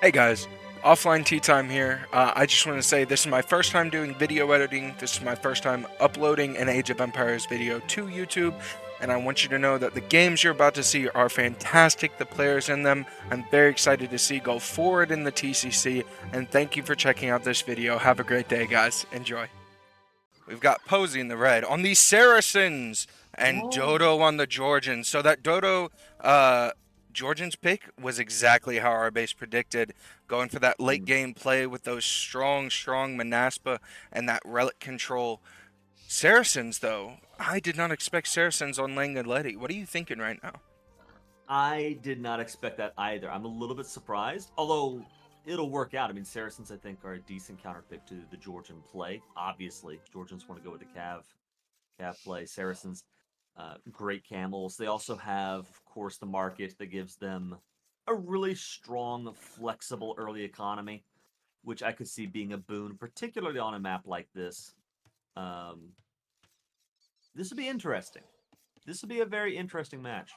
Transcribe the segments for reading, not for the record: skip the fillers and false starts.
Hey guys, offline tea time here. I just want to say this is my first time doing video editing. This is my first time uploading an Age of Empires video to YouTube, and I want you to know that the games you're about to see are fantastic. The players in them, I'm very excited to see go forward in the TCC, and thank you for checking out this video. Have a great day, guys. Enjoy. We've got Posi in the red on the Saracens and Whoa. Dodo on the Georgians. So that Dodo Georgians pick was exactly how our base predicted, going for that late game play with those strong Manaspa and that relic control. Saracens, though, I did not expect Saracens on Langaletti. What are you thinking right now? I did not expect that either. I'm a little bit surprised, although it'll work out. I mean, Saracens, I think, are a decent counterpick to the Georgian play. Obviously, Georgians want to go with the Cav play. Saracens, great camels. They also have, of course, the market that gives them a really strong, flexible early economy, which I could see being a boon, particularly on a map like this. Um, this would be interesting. This would be a very interesting match.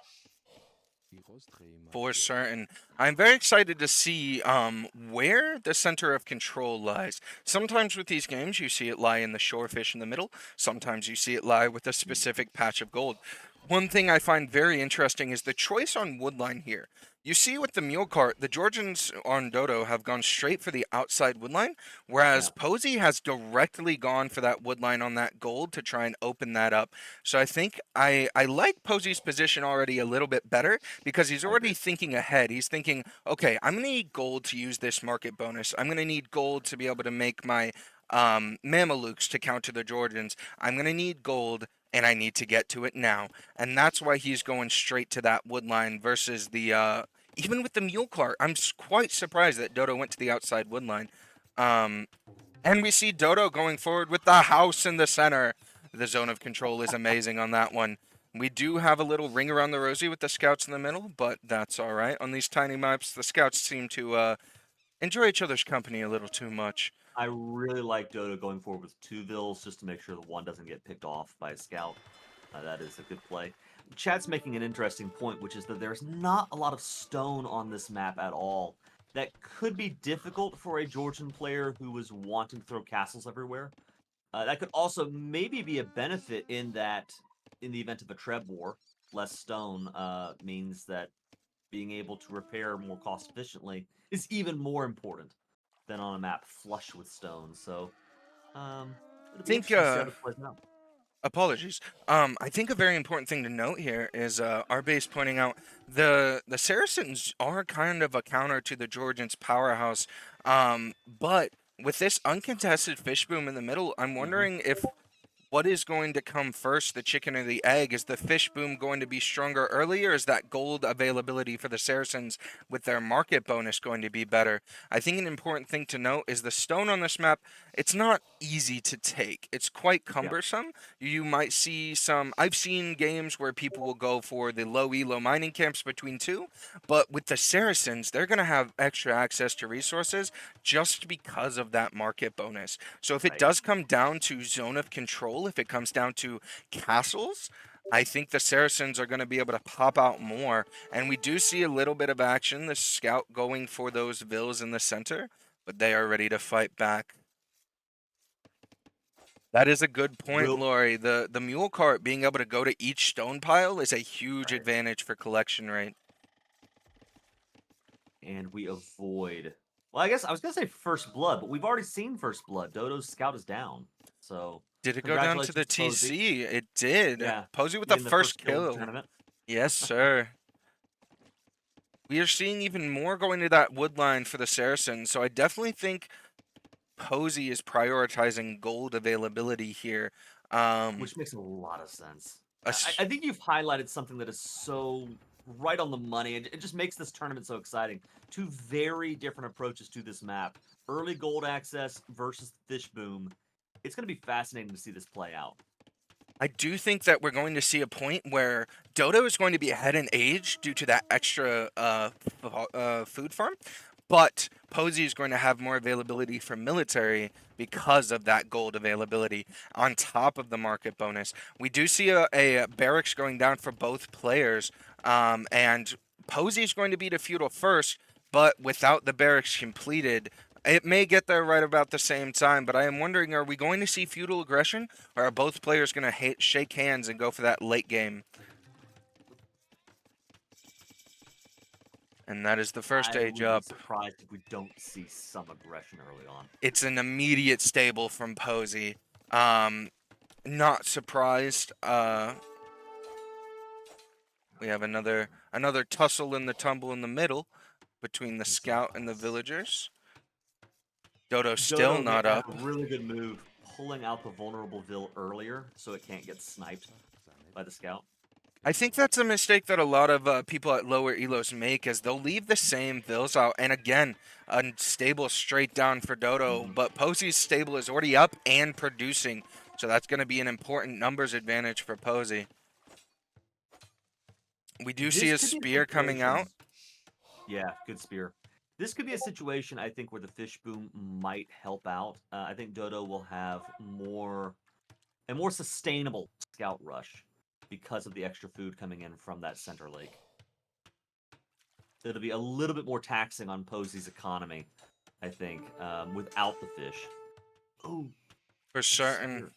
For certain. I'm very excited to see where the center of control lies. Sometimes with these games, you see it lie in the shorefish in the middle. Sometimes you see it lie with a specific patch of gold. One thing I find very interesting is the choice on woodline here. You see with the mule cart, the Georgians on Dodo have gone straight for the outside woodline, whereas Yeah. Posi has directly gone for that woodline on that gold to try and open that up. So I think I like Posi's position already a little bit better because he's I agree. already thinking ahead. He's thinking, okay, I'm going to need gold to use this market bonus. I'm going to need gold to be able to make my Mamelukes to counter the Georgians. I'm going to need gold and I need to get to it now. And that's why he's going straight to that wood line versus the even with the mule cart. I'm quite surprised that Dodo went to the outside wood line. Um, and we see Dodo going forward with the house in the center. The zone of control is amazing on that one. We do have a little ring around the rosy with the scouts in the middle, but that's all right. On these tiny maps, the scouts seem to enjoy each other's company a little too much. I really like Dodo going forward with two vills just to make sure the one doesn't get picked off by a scout. That is a good play. Chat's making an interesting point, which is that there's not a lot of stone on this map at all. That could be difficult for a Georgian player who was wanting to throw castles everywhere. That could also maybe be a benefit in that, in the event of a Treb war, less stone means that being able to repair more cost efficiently is even more important than on a map flush with stone. So I it'll be think interesting to see how this plays out. apologies. I think a very important thing to note here is our base pointing out the Saracens are kind of a counter to the Georgians' powerhouse, but with this uncontested fish boom in the middle, I'm Hmm. wondering if what is going to come first, the chicken or the egg? Is the fish boom going to be stronger early, or is that gold availability for the Saracens with their market bonus going to be better? I think an important thing to note is the stone on this map, it's not easy to take. It's quite Yeah, cumbersome. You might see some, I've seen games where people will go for the low elo mining camps between two, but with the Saracens, they're going to have extra access to resources just because of that market bonus. So if it right. does come down to zone of control, if it comes down to castles, I think the Saracens are going to be able to pop out more. And we do see a little bit of action, the scout going for those vills in the center, but they are ready to fight back. That is a good point, Will Lori. The mule cart being able to go to each stone pile is a huge right. advantage for collection rate. And we avoid. Well, I guess I was gonna say first blood, but we've already seen first blood. Dodo's scout is down. So Did it go down to congratulations the to Posi. TC? It did. Yeah, Posey with the getting the first first kill of the kill. tournament. Yes, sir. We are seeing even more going to that wood line for the Saracens, so I definitely think Posi is prioritizing gold availability here. Um, Which makes a lot of sense. as- I think you've highlighted something that is so right on the money. It just makes this tournament so exciting. Two very different approaches to this map. Early gold access versus fish boom. It's going to be fascinating to see this play out. I do think that we're going to see a point where Dodo is going to be ahead in age due to that extra food farm, but Posey is going to have more availability for military because of that gold availability on top of the market bonus. We do see a barracks going down for both players, and Posey is going to be the feudal first. but without the barracks completed, it may get there right about the same time. But I am wondering, are we going to see feudal aggression, or are both players going to shake hands and go for that late game? And that is the first I age would be up. surprised if we don't see some aggression early on. It's an immediate stable from Posi. Not surprised. We have another tussle in the tumble in the middle between the scout and the villagers. Dodo still Dodo not had up. a really good move, pulling out the vulnerable Vil earlier so it can't get sniped by the scout. I think that's a mistake that a lot of people at lower elos make, as they'll leave the same Vils out. And again, unstable straight down for Dodo, but Posi's stable is already up and producing, so that's going to be an important numbers advantage for Posi. We do see a This could be spear coming out. situation- Yeah, good spear. This could be a situation, I think, where the fish boom might help out. I think Dodo will have a more sustainable scout rush because of the extra food coming in from that center lake. It'll be a little bit more taxing on Posi's economy, I think, without the fish. Oh, For certain.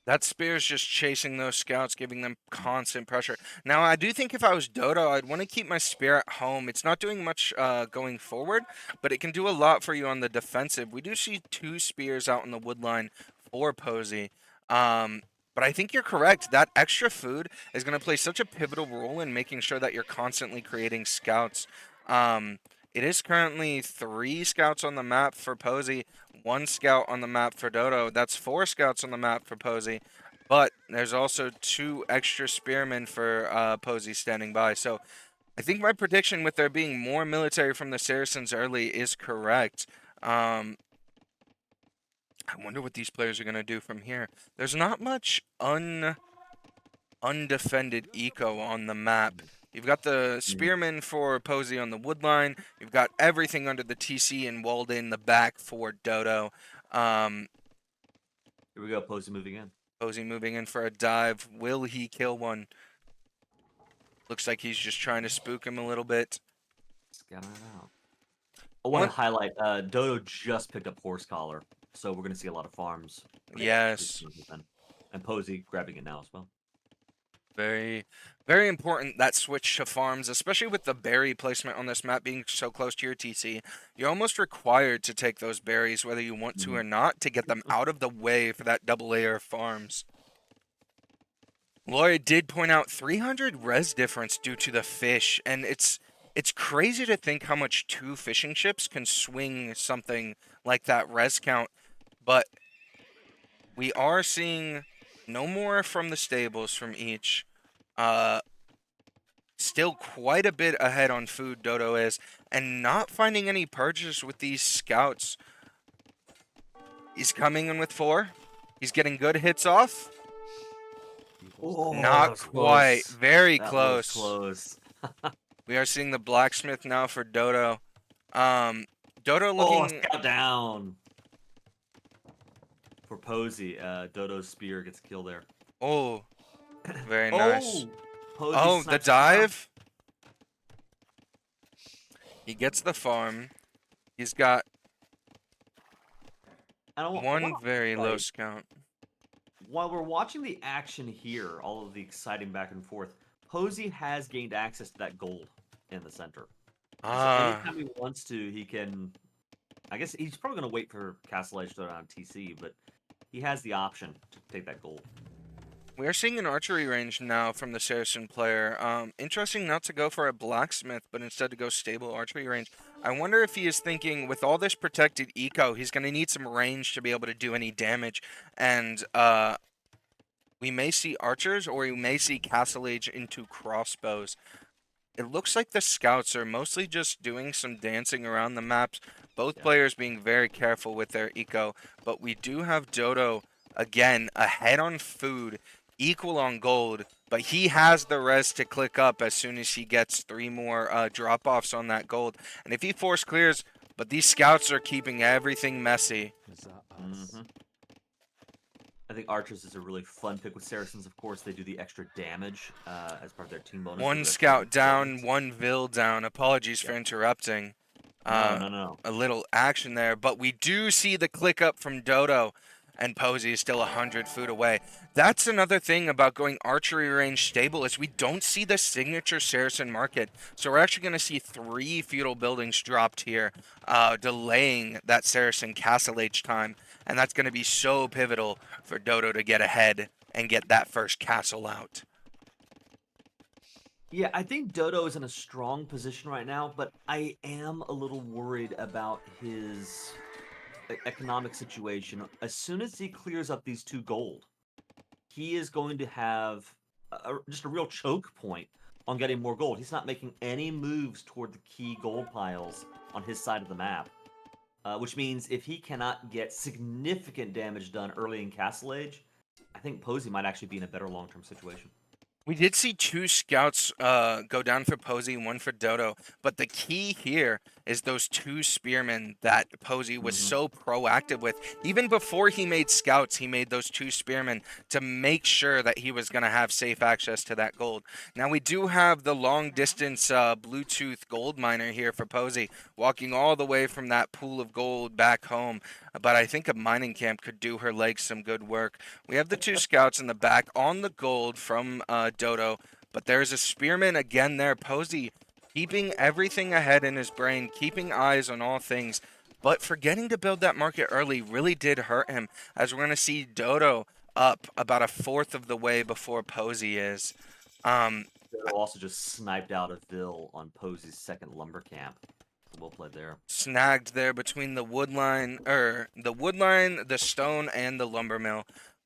That spear is just chasing those scouts, giving them constant pressure. Now, I do think if I was Dodo, I'd want to keep my spear at home. It's not doing much going forward, but it can do a lot for you on the defensive. We do see 2 spears out in the wood line for Posi. But I think you're correct. That extra food is going to play such a pivotal role in making sure that you're constantly creating scouts. It is currently 3 scouts on the map for Posi, 1 scout on the map for Dodo. That's 4 scouts on the map for Posi, but there's also 2 extra spearmen for Posi standing by. So I think my prediction with there being more military from the Saracens early is correct. I wonder what these players are going to do from here. There's not much undefended eco on the map. You've got the spearmen for Posi on the wood line. You've got everything under the TC and walled in the back for Dodo. Here we go, Posi moving in. Posi moving in for a dive. Will he kill one? Looks like he's just trying to spook him a little bit. Scouting it out. I want to highlight, Dodo just picked up horse collar, so we're going to see a lot of farms. Yes. And Posi grabbing it now as well. Very, very important, that switch to farms, especially with the berry placement on this map being so close to your TC. You're almost required to take those berries, whether you want to or not, to get them out of the way for that double layer of farms. Laura did point out 300 res difference due to the fish, and it's crazy to think how much 2 fishing ships can swing something like that res count, but we are seeing no more from the stables from each. Still quite a bit ahead on food, Dodo is, and not finding any purges with these scouts. He's coming in with 4. He's getting good hits off. Oh, Not quite. close. Very That close. was close. We are seeing the blacksmith now for Dodo. Dodo looking... scout down. For Posi, Dodo's spear gets a kill there. Oh, very nice. Posi Oh, the snipes him down. dive. He gets the farm. He's got one very low scout. While we're watching the action here, all of the exciting back and forth, Posi has gained access to that gold in the center. So anytime he wants to, he can... I guess he's probably going to wait for Castle Edge to go down TC, but he has the option to take that gold. We are seeing an archery range now from the Saracen player. Interesting not to go for a blacksmith, but instead to go stable archery range. I wonder if he is thinking, with all this protected eco, he's going to need some range to be able to do any damage. And we may see archers, or we may see Castle Age into crossbows. It looks like the scouts are mostly just doing some dancing around the maps, both players being very careful with their eco. But we do have Dodo, again, ahead on food, equal on gold, but he has the res to click up as soon as he gets 3 more drop-offs on that gold. And if he force clears, but these scouts are keeping everything messy. I think Archers is a really fun pick with Saracens. Of course, they do the extra damage as part of their team bonus. They One do extra scout down, intelligence. one Vil down. Apologies for Yep. interrupting. No, Uh, no, no. a little action there, but we do see the click up from Dodo, and Posi is still 100 foot away. That's another thing about going archery range stable is we don't see the signature Saracen market. So we're actually going to see 3 feudal buildings dropped here, delaying that Saracen castle age time, and that's going to be so pivotal for Dodo to get ahead and get that first castle out. Yeah, I think Dodo is in a strong position right now, but I am a little worried about his economic situation. As soon as he clears up these 2 gold, he is going to have just a real choke point on getting more gold. He's not making any moves toward the key gold piles on his side of the map, which means if he cannot get significant damage done early in Castle Age, I think Posi might actually be in a better long-term situation. We did see 2 scouts go down for Posi, one for Dodo, but the key here is those 2 spearmen that Posi was Mhm. so proactive with. Even before he made scouts, he made those 2 spearmen to make sure that he was going to have safe access to that gold. Now we do have the long distance Bluetooth gold miner here for Posi, walking all the way from that pool of gold back home, but I think a mining camp could do her legs some good work. We have the 2 scouts in the back on the gold from Dodo, but there's a spearman again there. Posi keeping everything ahead in his brain, keeping eyes on all things, but forgetting to build that market early really did hurt him, as we're going to see Dodo up about a fourth of the way before Posi is. Dodo also just sniped out a Vil on Posi's second lumber camp. Well played there. Snagged there between the woodline, the stone, and the lumber mill.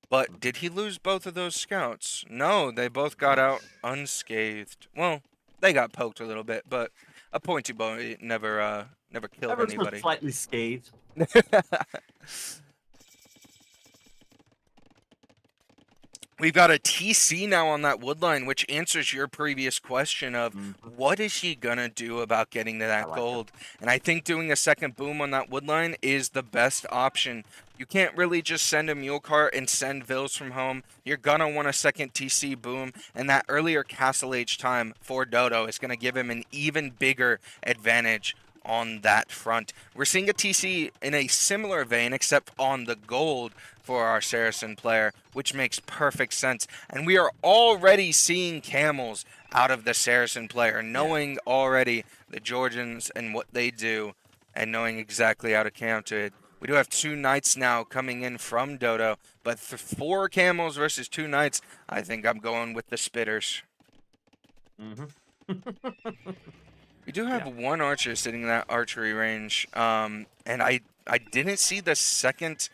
But did he lose both of those scouts? No, they both got out unscathed. Well, they got poked a little bit, but a pointy boy never killed Everyone's been anybody. slightly scathed. We've got a TC now on that woodline, which answers your previous question of Mhm. what is she gonna do about getting to I that like it. gold? And I think doing a second boom on that woodline is the best option. You can't really just send a mule cart and send Vils from home. You're gonna want a second TC boom, and that earlier castle age time for Dodo is gonna give him an even bigger advantage on that front. We're seeing a TC in a similar vein, except on the gold for our Saracen player, which makes perfect sense. And we are already seeing camels out of the Saracen player, knowing already the Georgians and what they do, and knowing exactly how to counter it. We do have 2 knights now coming in from Dodo, but 4 camels versus 2 knights, I think I'm going with the spitters. Mhm. We do have Yeah. 1 archer sitting in that archery range, and I didn't see the second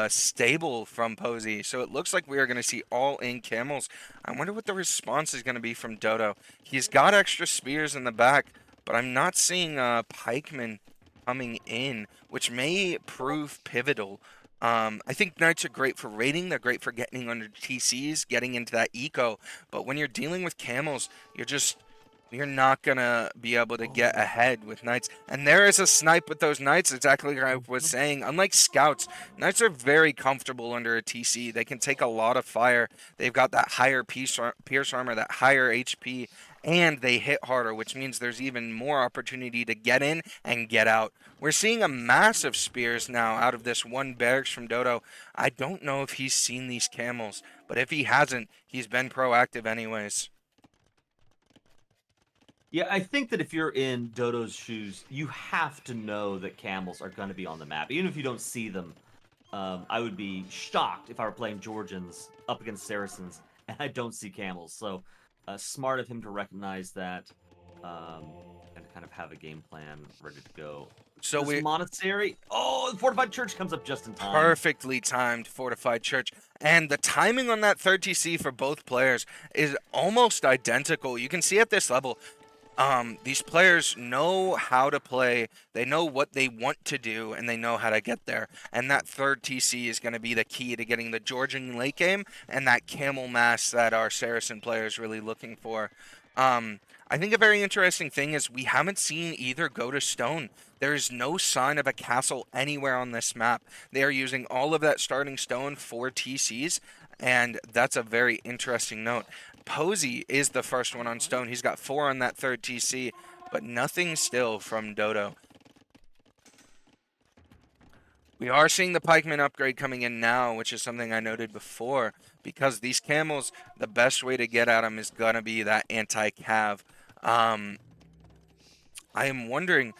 stable from Posi, so it looks like we are going to see all in camels. I wonder what the response is going to be from Dodo. He's got extra spears in the back, but I'm not seeing pikemen coming in, which may prove pivotal. I think knights are great for raiding. They're great for getting under TCs, getting into that eco. But when you're dealing with camels, you're not gonna be able to get Oh. ahead with knights. And there is a snipe with those knights, exactly like I was Mhm. saying. Unlike scouts, knights are very comfortable under a TC. They can take a lot of fire. They've got that higher pierce armor, that higher HP, and they hit harder, which means there's even more opportunity to get in and get out. We're seeing a massive spears now out of this 1 barracks from Dodo. I don't know if he's seen these camels, but if he hasn't, he's been proactive anyways. Yeah, I think that if you're in Dodo's shoes, you have to know that camels are going to be on the map. Even if you don't see them, I would be shocked if I were playing Georgians up against Saracens and I don't see camels. So, smart of him to recognize that and kind of have a game plan ready to go. So This we monastery, oh, the fortified church comes up just in time. perfectly timed fortified church, and the timing on that third TC for both players is almost identical. You can see at this level, these players know how to play, they know what they want to do, and they know how to get there. And that third TC is going to be the key to getting the Georgian late game and that camel mass that our Saracen player is really looking for. I think a very interesting thing is we haven't seen either go to stone. There is no sign of a castle anywhere on this map. They are using all of that starting stone for TCs, and that's a very interesting note. Posi is the first one on stone. He's got 4 on that third TC, but nothing still from Dodo. We are seeing the pikeman upgrade coming in now, which is something I noted before, because these camels, the best way to get at them is gonna be that anti-cav. Um, I am wondering,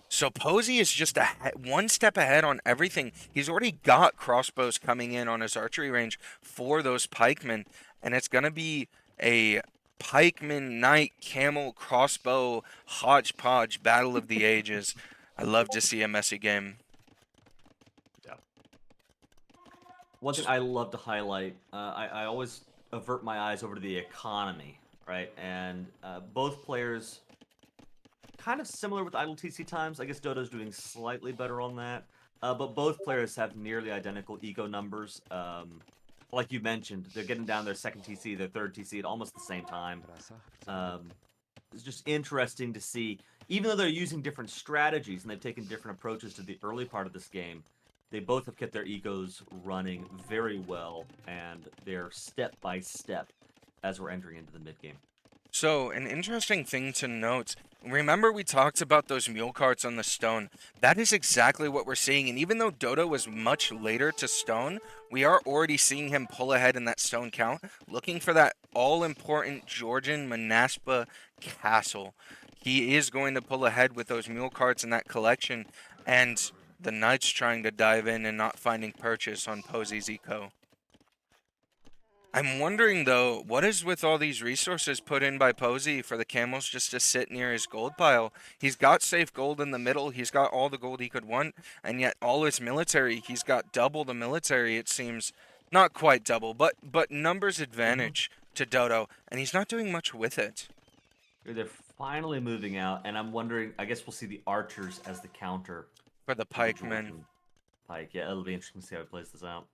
so Posi is just one step ahead on everything. He's already got crossbows coming in on his archery range for those pikemen, and it's gonna be a pikeman, knight, camel, crossbow, hodgepodge battle of the ages. I love to see a messy game. Yeah. One thing I love to highlight, I always avert my eyes over to the economy, right? And both players kind of similar with idle TC times. I guess Dodo's doing slightly better on that. But both players have nearly identical eco numbers. Like you mentioned, they're getting down their second TC, their third TC at almost the same time. It's just interesting to see, even though they're using different strategies and they've taken different approaches to the early part of this game, they both have kept their egos running very well, and they're step by step as we're entering into the mid game. So, an interesting thing to note, remember we talked about those mule carts on the stone? That is exactly what we're seeing, and even though Dodo was much later to stone, we are already seeing him pull ahead in that stone count, looking for that all-important Georgian Manaspa castle. He is going to pull ahead with those mule carts in that collection, and the Knights trying to dive in and not finding purchase on Posi's eco. I'm wondering though, what is with all these resources put in by Posi for the camels just to sit near his gold pile? He's got safe gold in the middle, he's got all the gold he could want, and yet all his military, he's got double the military, it seems. Not quite double, but numbers advantage to Dodo, and he's not doing much with it. They're finally moving out, and I'm wondering, I guess we'll see the archers as the counter For the to the pikemen. Georgian pike. Yeah, it'll be interesting to see how he plays this out.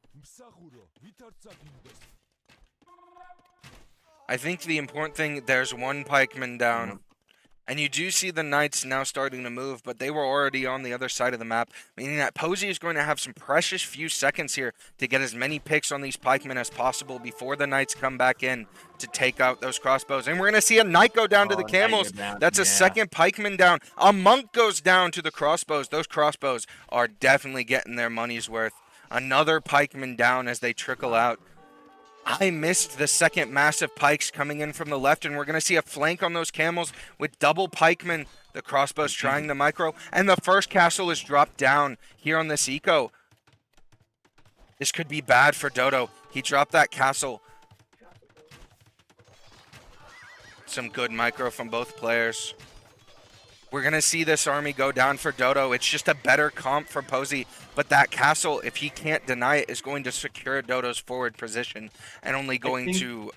I think the important thing, there's one pikeman down. And you do see the Knights now starting to move, but they were already on the other side of the map, meaning that Posi is going to have some precious few seconds here to get as many picks on these pikemen as possible before the Knights come back in to take out those crossbows. And we're going to see a Knight go down to the camels. That's a second pikeman down. A monk goes down to the crossbows. Those crossbows are definitely getting their money's worth. Another pikeman down as they trickle out. I missed the second massive pikes coming in from the left, and we're going to see a flank on those camels with double pikemen. The crossbows trying the micro, and the first castle is dropped down here on this eco. This could be bad for Dodo. He dropped that castle. Some good micro from both players. We're going to see this army go down for Dodo. It's just a better comp for Posi. But that castle, if he can't deny it, is going to secure Dodo's forward position and only going to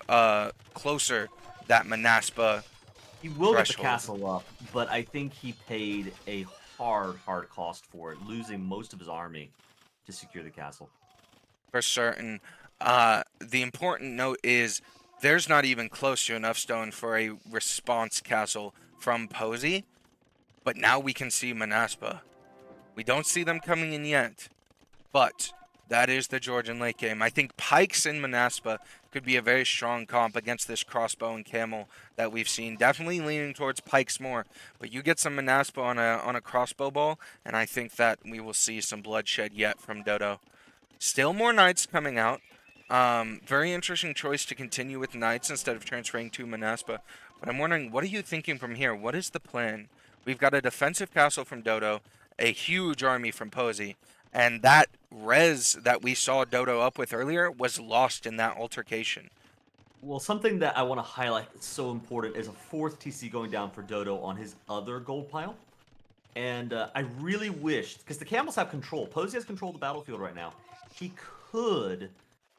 closer that Manaspa. He will threshold. get the castle up, but I think he paid a hard cost for it, losing most of his army to secure the castle. For certain. The important note is there's not even close to enough stone for a response castle from Posi. But now we can see Manaspa. We don't see them coming in yet, but that is the Georgian late game. I think pikes in Manaspa could be a very strong comp against this crossbow and camel that we've seen. Definitely leaning towards pikes more, but you get some Manaspa on a crossbow ball, and I think that we will see some bloodshed yet from Dodo. Still more Knights coming out. Very interesting choice to continue with Knights instead of transferring to Manaspa. But I'm wondering, what are you thinking from here? What is the plan? We've got a defensive castle from Dodo, a huge army from Posi, and that res that we saw Dodo up with earlier was lost in that altercation. Well, something that I want to highlight that's so important is a fourth TC going down for Dodo on his other gold pile. And I really wished, because the camels have control. Posi has control of the battlefield right now. He could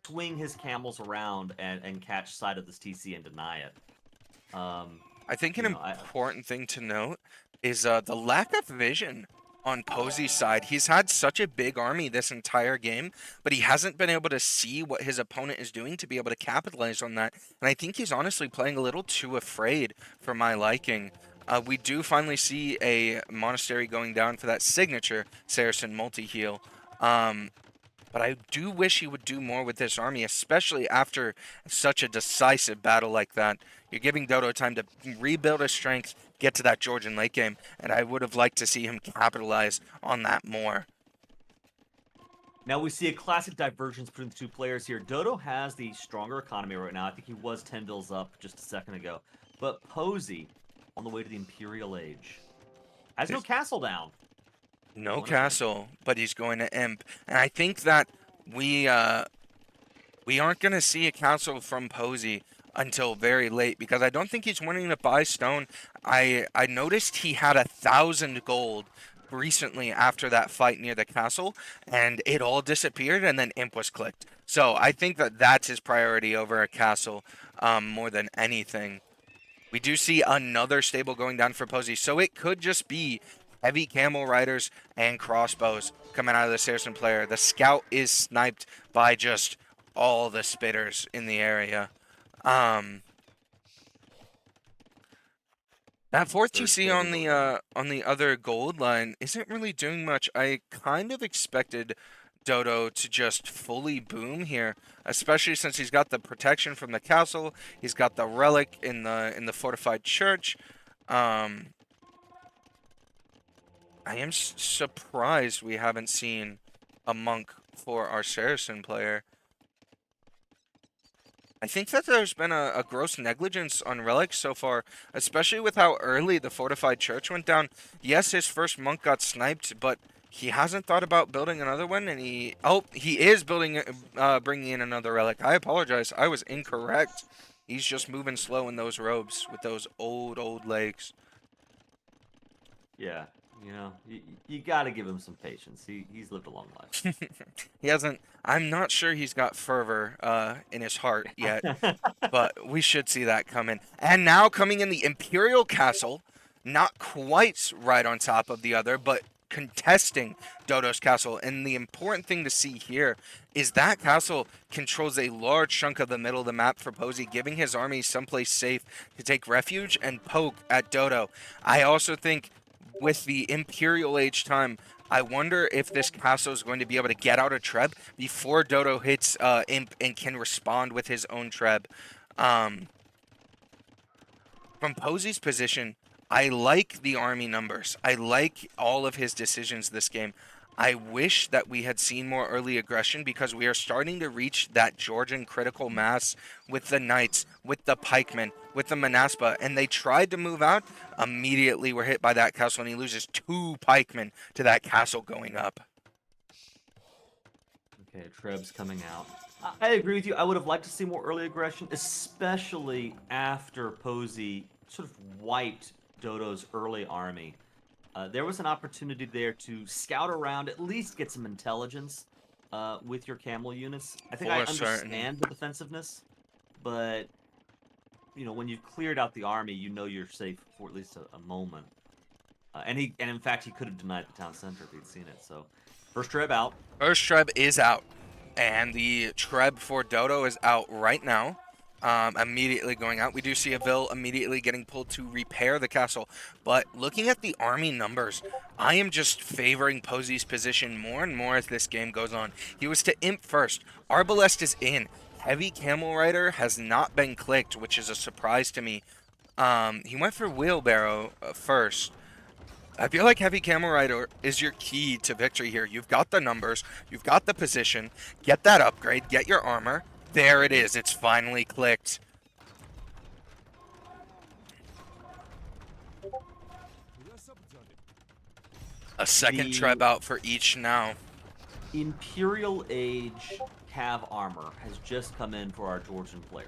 swing his camels around and catch sight of this TC and deny it. I think an important thing to note is the lack of vision on Posi's side. He's had such a big army this entire game, but he hasn't been able to see what his opponent is doing to be able to capitalize on that. And I think he's honestly playing a little too afraid for my liking. We do finally see a monastery going down for that signature Saracen multi-heal. But I do wish he would do more with this army, especially after such a decisive battle like that. You're giving Dodo time to rebuild his strength, get to that Georgian late game, and I would have liked to see him capitalize on that more. Now we see a classic divergence between the two players here. Dodo has the stronger economy right now. I think he was 10 bills up just a second ago. But Posi, on the way to the Imperial Age, has no castle down. No castle, but he's going to Imp. And I think that we aren't going to see a castle from Posi until very late because I don't think he's wanting to buy stone. I noticed he had 1,000 gold recently after that fight near the castle, and it all disappeared, and then Imp was clicked. So I think that that's his priority over a castle more than anything. We do see another stable going down for Posi, so it could just be heavy camel riders and crossbows coming out of the Saracen player. The scout is sniped by just all the spitters in the area. That fourth TC on the other gold line isn't really doing much. I kind of expected Dodo to just fully boom here, especially since he's got the protection from the castle. He's got the relic in the fortified church. I am surprised we haven't seen a monk for our Saracen player. I think that there's been a gross negligence on relics so far, especially with how early the fortified church went down. Yes, his first monk got sniped, but he hasn't thought about building another one, and he is building, bringing in another relic. I apologize, I was incorrect. He's just moving slow in those robes with those old legs. Yeah, you know, you got to give him some patience. He's lived a long life. He hasn't. I'm not sure he's got fervor in his heart yet, but we should see that coming. And now coming in the Imperial Castle, not quite right on top of the other, but contesting Dodo's castle. And the important thing to see here is that castle controls a large chunk of the middle of the map for Posi, giving his army someplace safe to take refuge and poke at Dodo. I also think with the Imperial Age time, I wonder if this castle is going to be able to get out a Treb before Dodo hits Imp and can respond with his own Treb. From Posi's position, I like the army numbers. I like all of his decisions this game. I wish that we had seen more early aggression because we are starting to reach that Georgian critical mass with the Knights, with the Pikemen, with the Manaspa, and they tried to move out. Immediately were hit by that castle, and he loses 2 Pikemen to that castle going up. Okay, Treb's coming out. I agree with you. I would have liked to see more early aggression, especially after Posi sort of wiped Dodo's early army. There was an opportunity there to scout around, at least get some intelligence with your camel units. I think I understand the defensiveness, but you know, when you've cleared out the army, you know you're safe for at least a moment. And in fact, he could have denied the town center if he'd seen it. So, first Treb out. First Treb is out, and the Treb for Dodo is out right now. Immediately going out. We do see a Vil immediately getting pulled to repair the castle. But looking at the army numbers, I am just favoring Posi's position more and more as this game goes on. He was to Imp first. Arbalest is in. Heavy Camel Rider has not been clicked, which is a surprise to me. He went for Wheelbarrow first. I feel like Heavy Camel Rider is your key to victory here. You've got the numbers. You've got the position. Get that upgrade. Get your armor. There it is. It's finally clicked. A second Treb out for each now. Imperial Age Cav armor has just come in for our Georgian player.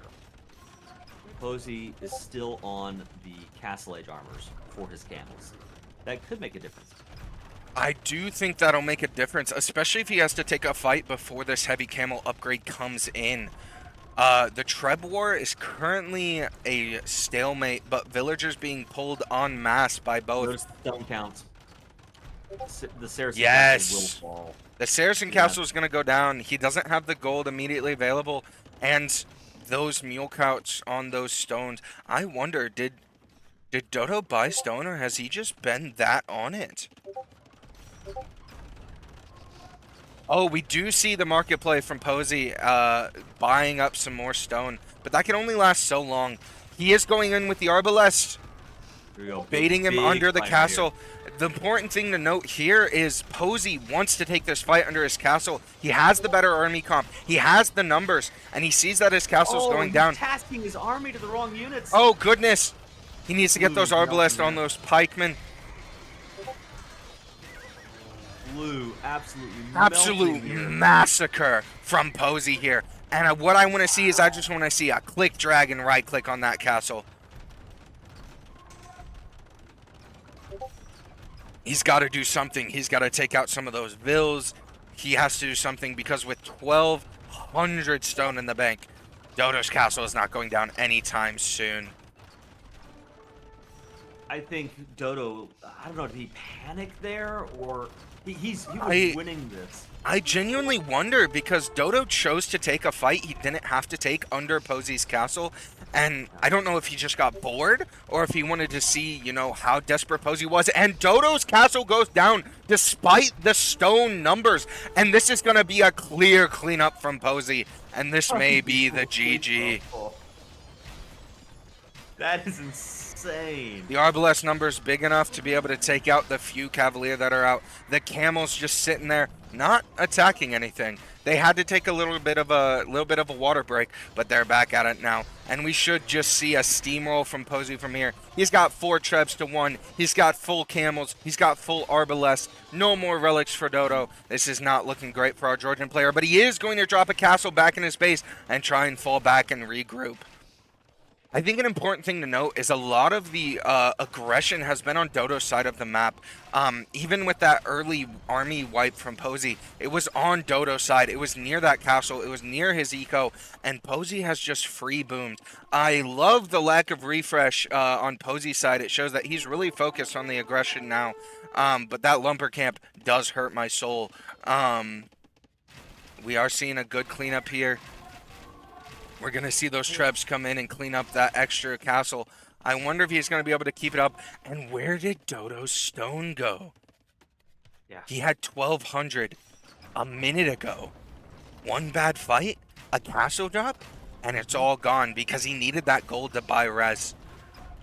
Posi is still on the Castle Age armors for his camels. That could make a difference. I do think that'll make a difference, especially if he has to take a fight before this heavy camel upgrade comes in. The Treb War is currently a stalemate, but villagers being pulled en masse by both. Those stone counts. The Saracen Castle will Yes. fall. The Saracen Yeah. Castle is going to go down. He doesn't have the gold immediately available, and those mule couch on those stones. I wonder, did Dodo buy stone, or has he just been that on it? Oh, we do see the market play from Posi buying up some more stone, but that can only last so long. He is going in with the Arbalest, Here we go. baiting him Big under the fight right here. castle. The important thing to note here is Posi wants to take this fight under his castle. He has the better army comp. He has the numbers, and he sees that his castle's Oh, going he's down. tasking his army to the wrong units. Oh, goodness. He needs to get those Blue's melting Arbalest on there. those pikemen. Blue absolutely Absolute melting here. massacre from Posi here. And what I want to see is I just want to see a click, drag, and right click on that castle. He's got to do something. He's got to take out some of those vills. He has to do something because with 1,200 stone in the bank, Dodo's castle is not going down anytime soon. I think Dodo, I don't know, did he panic there or he was winning this. I genuinely wonder because Dodo chose to take a fight he didn't have to take under Posi's castle. And I don't know if he just got bored or if he wanted to see, you know, how desperate Posi was. And Dodo's castle goes down despite the stone numbers. And this is going to be a clear cleanup from Posi. And this may be the GG. That is insane. The Arbalest number's big enough to be able to take out the few Cavalier that are out. The Camel's just sitting there, not attacking anything. They had to take a little bit of a water break, but they're back at it now. And we should just see a steamroll from Posi from here. He's got 4 trebs to 1. He's got full Camels. He's got full Arbalest. No more relics for Dodo. This is not looking great for our Georgian player, but he is going to drop a castle back in his base and try and fall back and regroup. I think an important thing to note is a lot of the aggression has been on Dodo's side of the map. Even with that early army wipe from Posi, it was on Dodo's side. It was near that castle. It was near his eco, and Posi has just free boomed. I love the lack of refresh on Posi's side. It shows that he's really focused on the aggression now. But that lumber camp does hurt my soul. We are seeing a good cleanup here. We're going to see those trebs come in and clean up that extra castle. I wonder if he's going to be able to keep it up. And where did Dodo's stone go? Yeah. He had 1,200 a minute ago. One bad fight, a castle drop, and it's all gone because he needed that gold to buy res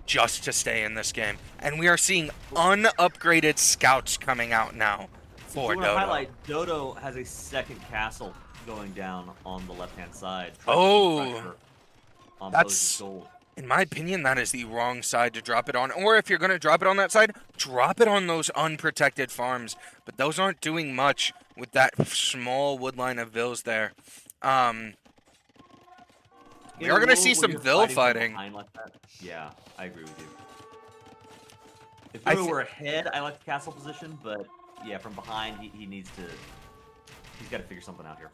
just to stay in this game. And we are seeing unupgraded scouts coming out now for Dodo. Dodo. Highlight, Dodo has a second castle going down on the left-hand side. Oh, that's gold. In my opinion, that is the wrong side to drop it on. Or if you're going to drop it on that side, drop it on those unprotected farms. But those aren't doing much with that small wood line of vills there. We are going to see some vill fighting. Like yeah, I agree with you. If Dodo were ahead, I like the castle position, but yeah, from behind, he's got to figure something out here.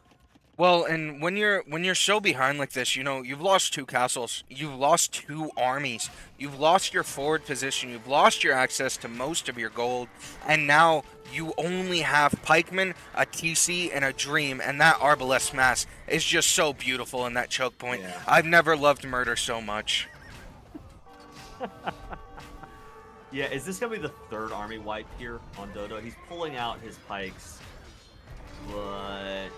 Well, and when you're so behind like this, you know, you've lost 2 castles, you've lost 2 armies, you've lost your forward position, you've lost your access to most of your gold, and now you only have pikemen, a TC, and a dream, and that Arbalest mass is just so beautiful in that choke point. Yeah. I've never loved murder so much. Yeah, is this gonna be the 3rd army wipe here on Dodo? He's pulling out his pikes, but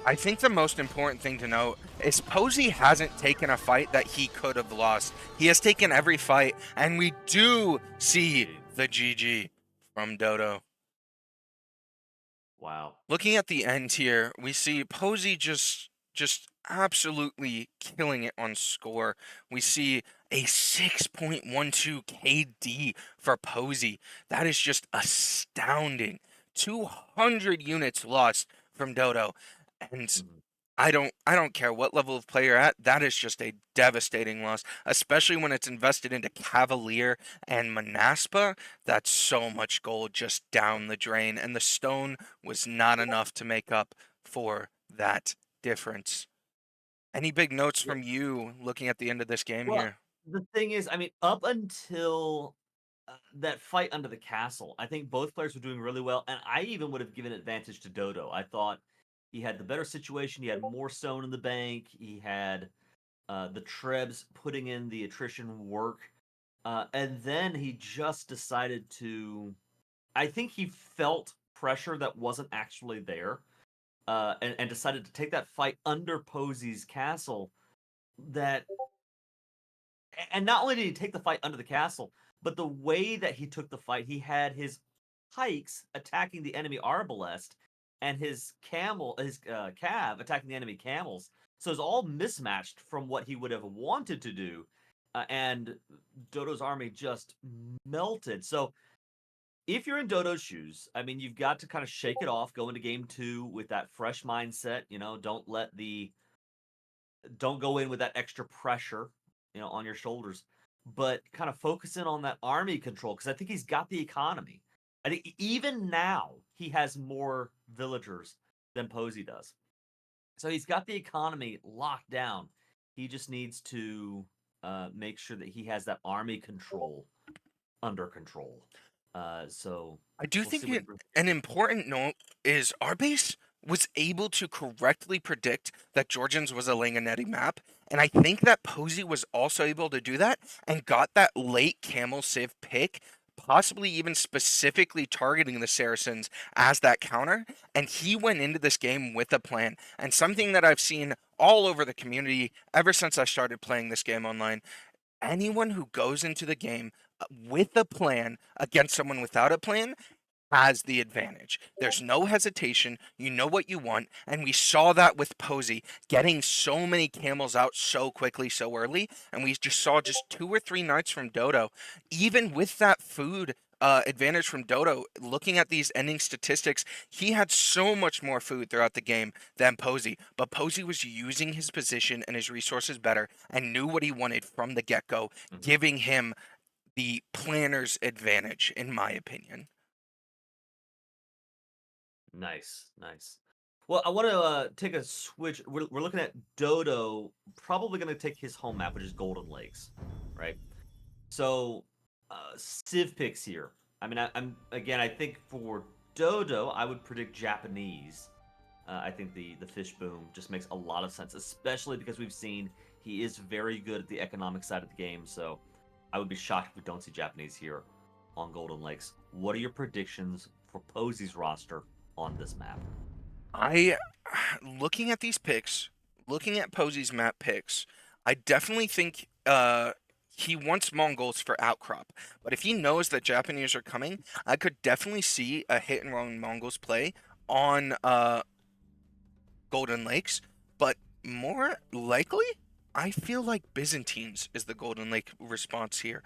I think the most important thing to note is Posi hasn't taken a fight that he could have lost. He has taken every fight, and we do see the GG from Dodo. Wow. Looking at the end here, we see Posi just absolutely killing it on score. We see a 6.12 KD for Posi. That is just astounding. 200 units lost from Dodo. And I don't care what level of play you're at, that is just a devastating loss, especially when it's invested into Cavalier and Manaspa. That's so much gold just down the drain, and the stone was not enough to make up for that difference. Any big notes from you looking at the end of this game here? The thing is, I mean, up until that fight under the castle. I think both players were doing really well, and I even would have given advantage to Dodo. I thought he had the better situation. He had more stone in the bank. He had the Trebs putting in the attrition work, and then he just decided to. I think he felt pressure that wasn't actually there, and decided to take that fight under Posi's castle. That and not only did he take the fight under the castle, but the way that he took the fight, he had his pikes attacking the enemy arbalest, and his cav attacking the enemy camels. So it's all mismatched from what he would have wanted to do, and Dodo's army just melted. So if you're in Dodo's shoes, I mean, you've got to kind of shake it off, go into game two with that fresh mindset. Don't go in with that extra pressure, on your shoulders, but kind of focus in on that army control because I think he's got the economy. I think even now he has more villagers than Posi does. So he's got the economy locked down. He just needs to make sure that he has that army control under control. So I do we'll see think what he brings here. an important note is our base was able to correctly predict that Georgians was a Langanetti map, and I think that Posey was also able to do that and got that late Camel Civ pick, possibly even specifically targeting the Saracens as that counter, and he went into this game with a plan. And something that I've seen all over the community ever since I started playing this game online, anyone who goes into the game with a plan against someone without a plan has the advantage. There's no hesitation. You know what you want. And we saw that with Posey getting so many camels out so quickly, so early. And we just saw just 2 or 3 nights from Dodo. Even with that food advantage from Dodo, looking at these ending statistics, he had so much more food throughout the game than Posey. But Posey was using his position and his resources better and knew what he wanted from the get go, Mhm. giving him the planner's advantage, in my opinion. Nice, nice. Well, I want to take a switch. We're looking at Dodo, probably going to take his home map, which is Golden Lakes, right? So, Civ picks here. I mean, I'm again. I think for Dodo, I would predict Japanese. I think the fish boom just makes a lot of sense, especially because we've seen he is very good at the economic side of the game. So, I would be shocked if we don't see Japanese here on Golden Lakes. What are your predictions for Posi's roster on this map? I, looking at these picks, looking at Posey's map picks, I definitely think he wants Mongols for outcrop. But if he knows that Japanese are coming, I could definitely see a hit and run Mongols play on Golden Lakes. But more likely, I feel like Byzantines is the Golden Lake response here.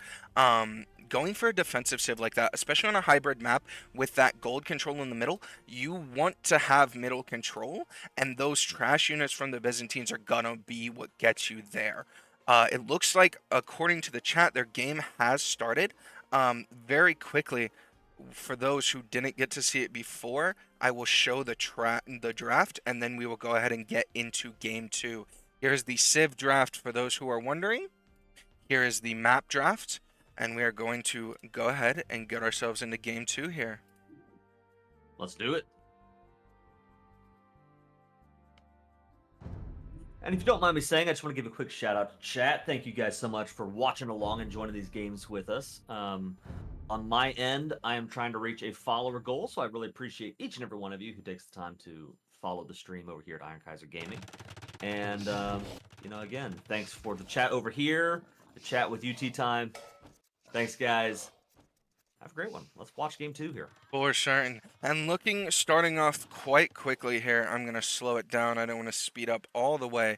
Going for a defensive civ like that, especially on a hybrid map with that gold control in the middle, you want to have middle control, and those trash units from the Byzantines are gonna be what gets you there. It looks like, according to the chat, their game has started very quickly. For those who didn't get to see it before, I will show the draft, and then we will go ahead and get into game two. Here's the Civ draft for those who are wondering. Here is the map draft, and we are going to go ahead and get ourselves into game two here. Let's do it. And if you don't mind me saying, I just want to give a quick shout out to chat. Thank you guys so much for watching along and joining these games with us. On my end, I am trying to reach a follower goal, so I really appreciate each and every one of you who takes the time to follow the stream over here at Iron Kaiser Gaming. And, again, thanks for the chat over here, the chat with UT Time. Thanks, guys. Have a great one. Let's watch game two here. For certain. And starting off quite quickly here, I'm going to slow it down. I don't want to speed up all the way.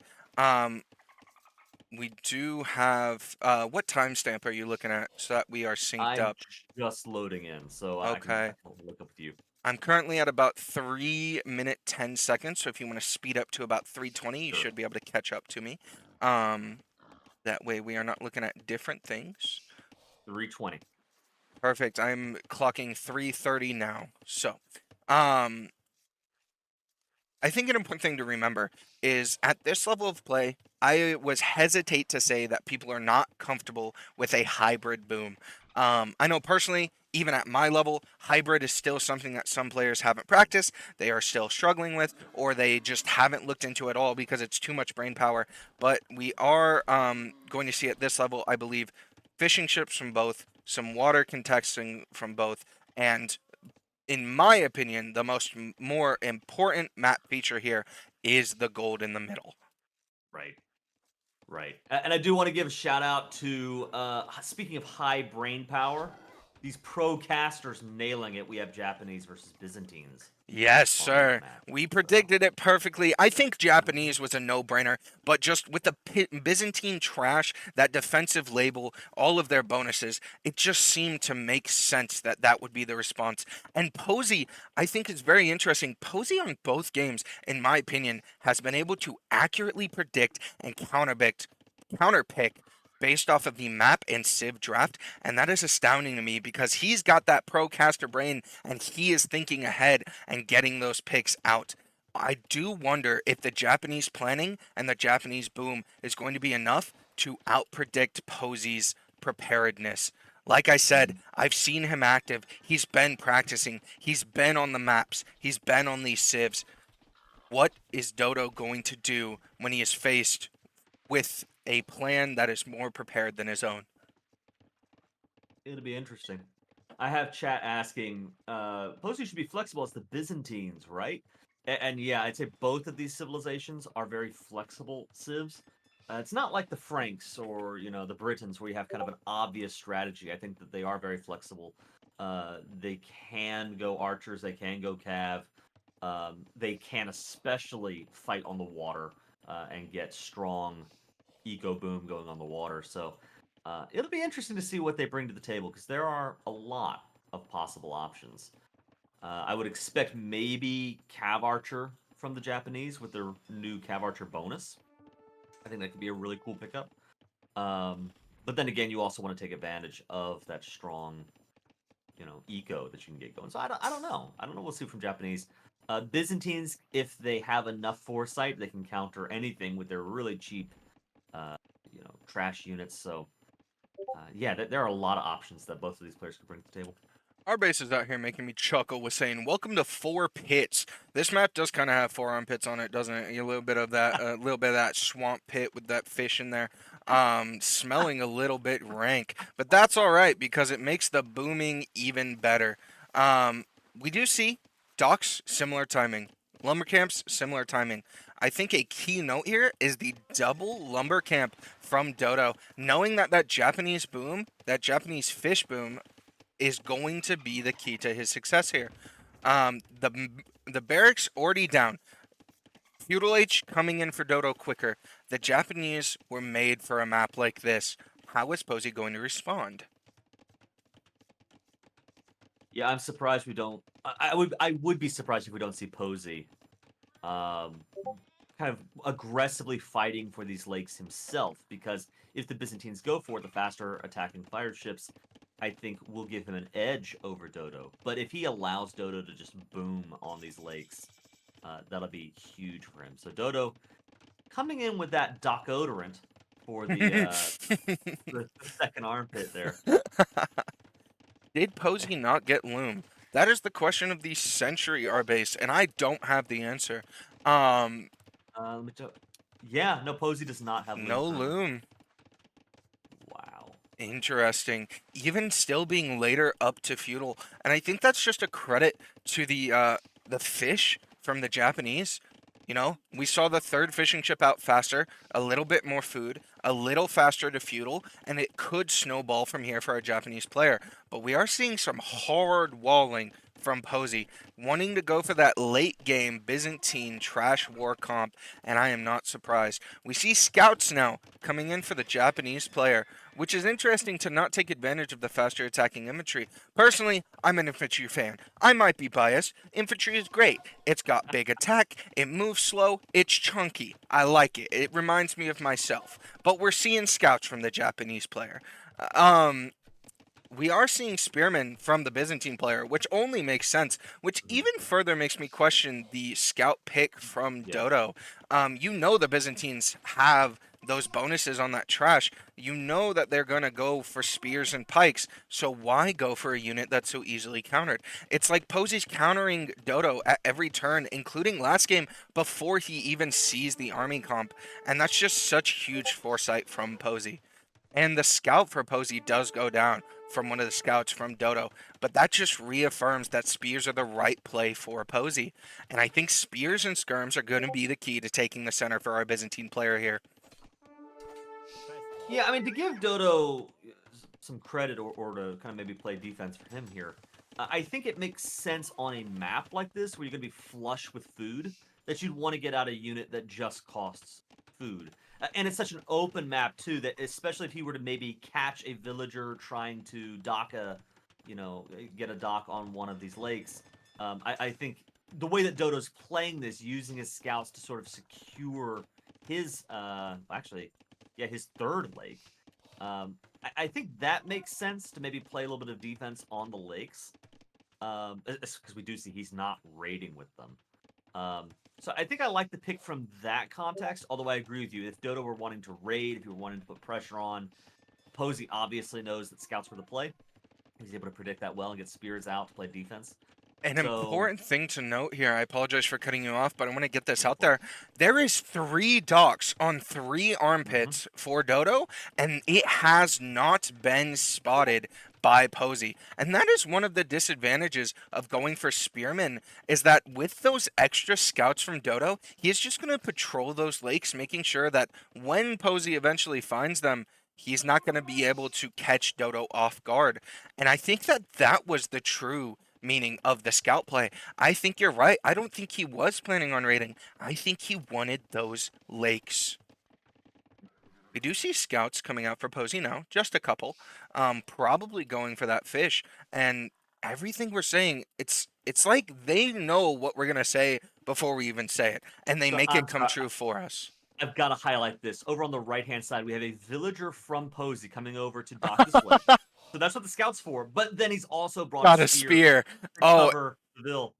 We do have, what timestamp are you looking at so that we are synced I'm up? just loading in, so I can Okay. look up with you. I'm currently at about 3 minute 10 seconds, so if you want to speed up to about 3:20, you Sure. should be able to catch up to me. That way we are not looking at different things. 320. Perfect. I'm clocking 3:30 now. So, I think an important thing to remember is at this level of play, I was hesitate to say that people are not comfortable with a hybrid boom. I know personally, even at my level, hybrid is still something that some players haven't practiced, they are still struggling with, or they just haven't looked into at all because it's too much brain power. But we are going to see at this level, I believe, fishing ships from both, some water contesting from both, and in my opinion, the more important map feature here is the gold in the middle. Right. Right. And I do want to give a shout out to, speaking of high brain power, these pro casters nailing it. We have Japanese versus Byzantines Yes, on this sir. map. We So, predicted it perfectly. I think Japanese was a no-brainer, but just with the Byzantine trash, that defensive label, all of their bonuses, it just seemed to make sense that that would be the response. And Posi, I think is very interesting. Posi on both games, in my opinion, has been able to accurately predict and counterpick based off of the map and Civ draft, and that is astounding to me because he's got that pro caster brain and he is thinking ahead and getting those picks out. I do wonder if the Japanese planning and the Japanese boom is going to be enough to outpredict Posi's preparedness. Like I said, mhm. I've seen him active. He's been practicing. He's been on the maps. He's been on these civs. What is Dodo going to do when he is faced with a plan that is more prepared than his own? It'll be interesting. I have chat asking, Posi should be flexible as the Byzantines, right? And yeah, I'd say both of these civilizations are very flexible civs. It's not like the Franks or the Britons where you have kind of an obvious strategy. I think that they are very flexible. They can go archers, they can go cav, they can especially fight on the water and get strong eco boom going on the water. So it'll be interesting to see what they bring to the table because there are a lot of possible options. I would expect maybe Cav Archer from the Japanese with their new Cav Archer bonus. I think that could be a really cool pickup. Um, but then again, you also want to take advantage of that strong, eco that you can get going. So I don't know. I don't know. We'll see from Japanese. Byzantines, if they have enough foresight, they can counter anything with their really cheap, trash units. So yeah, there are a lot of options that both of these players could bring to the table. Our base is out here making me chuckle with saying, "Welcome to four pits." This map does kind of have four armpits on it, doesn't it? A little bit of that, a little bit of that swamp pit with that fish in there, smelling a little bit rank, but that's all right because it makes the booming even better. Um, we do see docks similar timing, lumber camps similar timing. I think a key note here is the double lumber camp from Dodo, knowing that that Japanese boom, that Japanese fish boom is going to be the key to his success here. The barracks already down. Feudal H coming in for Dodo quicker. The Japanese were made for a map like this. How is Posi going to respond? Yeah, I'm surprised we don't. I would be surprised if we don't see Posey, um, kind of aggressively fighting for these lakes himself. Because if the Byzantines go for it, the faster attacking fire ships, I think will give him an edge over Dodo. But if he allows Dodo to just boom on these lakes, that'll be huge for him. So Dodo coming in with that doc odorant for the second armpit there. Did Posi not get Loom? That is the question of the century, our base, and I don't have the answer. Um, Um, yeah, no, Posey does not have loom no currently. Loom. Wow. Interesting. Even still being later up to feudal, and I think that's just a credit to the fish from the Japanese. You know, we saw the third fishing ship out faster, a little bit more food, a little faster to feudal, and it could snowball from here for our Japanese player. But we are seeing some hard walling from Posi, wanting to go for that late game Byzantine trash war comp, and I am not surprised. We see scouts now coming in for the Japanese player, which is interesting to not take advantage of the faster attacking infantry. Personally, I'm an infantry fan. I might be biased. Infantry is great. It's got big attack, it moves slow, it's chunky. I like it. It reminds me of myself. But we're seeing scouts from the Japanese player. Um, we are seeing spearmen from the Byzantine player, which only makes sense, which Mhm. even further makes me question the scout pick from Yeah. Dodo. You know the Byzantines have those bonuses on that trash, you know that they're going to go for spears and pikes. So why go for a unit that's so easily countered? It's like Posi's countering Dodo at every turn, including last game before he even sees the army comp. And that's just such huge foresight from Posi. And the scout for Posi does go down from one of the scouts from Dodo, but that just reaffirms that spears are the right play for Posi. And I think spears and skirms are going to be the key to taking the center for our Byzantine player here. Yeah, I mean, to give Dodo some credit or to kind of maybe play defense for him here, I think it makes sense on a map like this where you're going to be flush with food that you'd want to get out a unit that just costs food. And it's such an open map, too, that especially if he were to maybe catch a villager trying to dock get a dock on one of these lakes, I think the way that Dodo's playing this, using his scouts to sort of secure his, his third lake. I think that makes sense to maybe play a little bit of defense on the lakes, because we do see he's not raiding with them. So I think I like the pick from that context, although I agree with you. If Dodo were wanting to raid, if he were wanting to put pressure on, Posi obviously knows that scouts were the play. He's able to predict that well and get spears out to play defense. An important thing to note here, I apologize for cutting you off, but I want to get this out for it. there. There is 3 docks on 3 armpits for Dodo, and it has not been spotted by Posi. And that is one of the disadvantages of going for Spearmen, is that with those extra scouts from Dodo, he is just going to patrol those lakes, making sure that when Posi eventually finds them, he's not going to be able to catch Dodo off guard. And I think that that was the true meaning of the scout play. I think you're right. I don't think he was planning on raiding. I think he wanted those lakes. We do see scouts coming out for Posi now, just a couple, probably going for that fish. And everything we're saying, it's like they know what we're gonna say before we even say it, and they So make it come true for us. I've got to highlight this. Over on the right-hand side, we have a villager from Posi coming over to dock this lake. So that's what the scout's for. But then he's also brought Got a a spear spear. to Oh, cover the bill.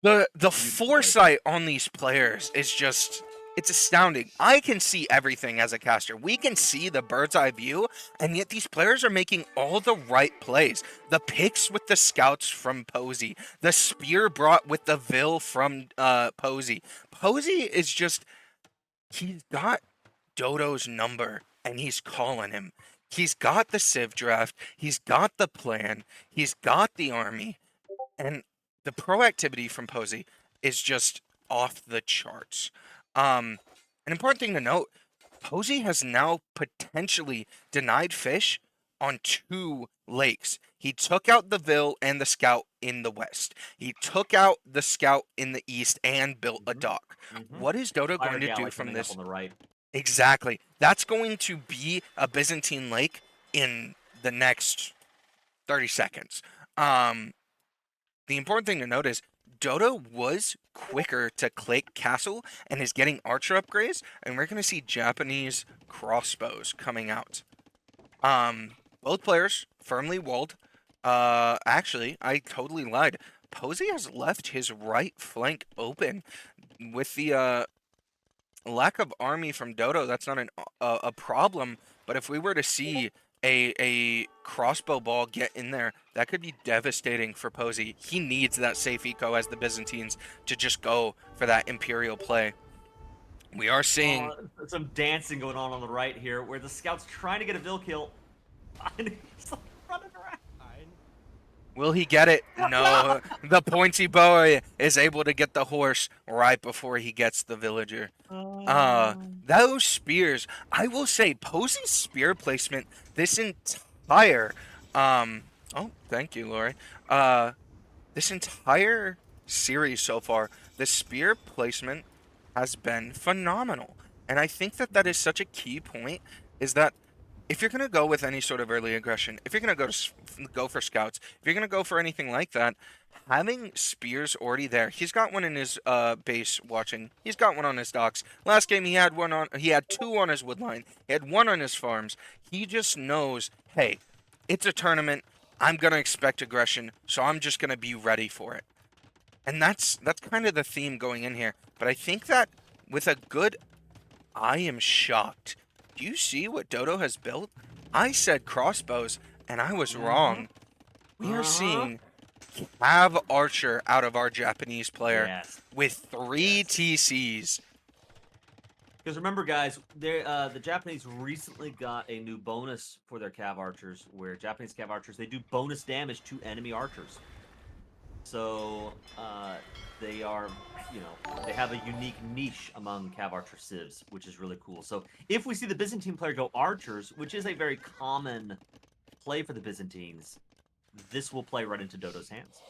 the foresight on these players is just, it's astounding. I can see everything as a caster. We can see the bird's eye view, and yet these players are making all the right plays. The picks with the scouts from Posi, the spear brought with the Vil from Posi. Posi is just, he's got Dodo's number and he's calling him. He's got the Civ draft, he's got the plan, he's got the army, and the proactivity from Posi is just off the charts. An important thing to note, Posi has now potentially denied fish on 2 lakes. He took out the Vil and the scout in the west. He took out the scout in the east and built a dock. What is Dodo going to do from this? On the right. Exactly. That's going to be a Byzantine lake in the next 30 seconds. The important thing to note is Dodo was quicker to click castle and is getting archer upgrades, and we're going to see Japanese crossbows coming out. Both players firmly walled. Actually, I totally lied. Posi has left his right flank open with the lack of army from Dodo. That's not a problem, but if we were to see a crossbow ball get in there, that could be devastating for Posi. He needs that safe eco as the Byzantines to just go for that Imperial play. We are seeing some dancing going on the right here, where the scout's trying to get a Vil kill. And he's like running around. Will he get it? No. The pointy boy is able to get the horse right before he gets the villager. Those spears, I will say, Posi's spear placement this entire, oh, thank you, Lori. This entire series so far, the spear placement has been phenomenal. And I think that that is such a key point, is that if you're going to go with any sort of early aggression, if you're going to go for scouts, if you're going to go for anything like that, having spears already there. He's got one in his base watching. He's got one on his docks. Last game he had 2 on his woodline. He had 1 on his farms. He just knows, hey, it's a tournament. I'm going to expect aggression, so I'm just going to be ready for it. And that's kind of the theme going in here. But I think that with a good, I am shocked do you see what Dodo has built? I said crossbows, and I was Mm-hmm. wrong. We are seeing Cav Archer out of our Japanese player Yes. with 3 Yes. TCs. Because remember, guys, the Japanese recently got a new bonus for their Cav Archers, where Japanese Cav Archers, they do bonus damage to enemy archers. So they are, they have a unique niche among Cav Archer civs, which is really cool. So if we see the Byzantine player go archers, which is a very common play for the Byzantines, this will play right into Dodo's hands.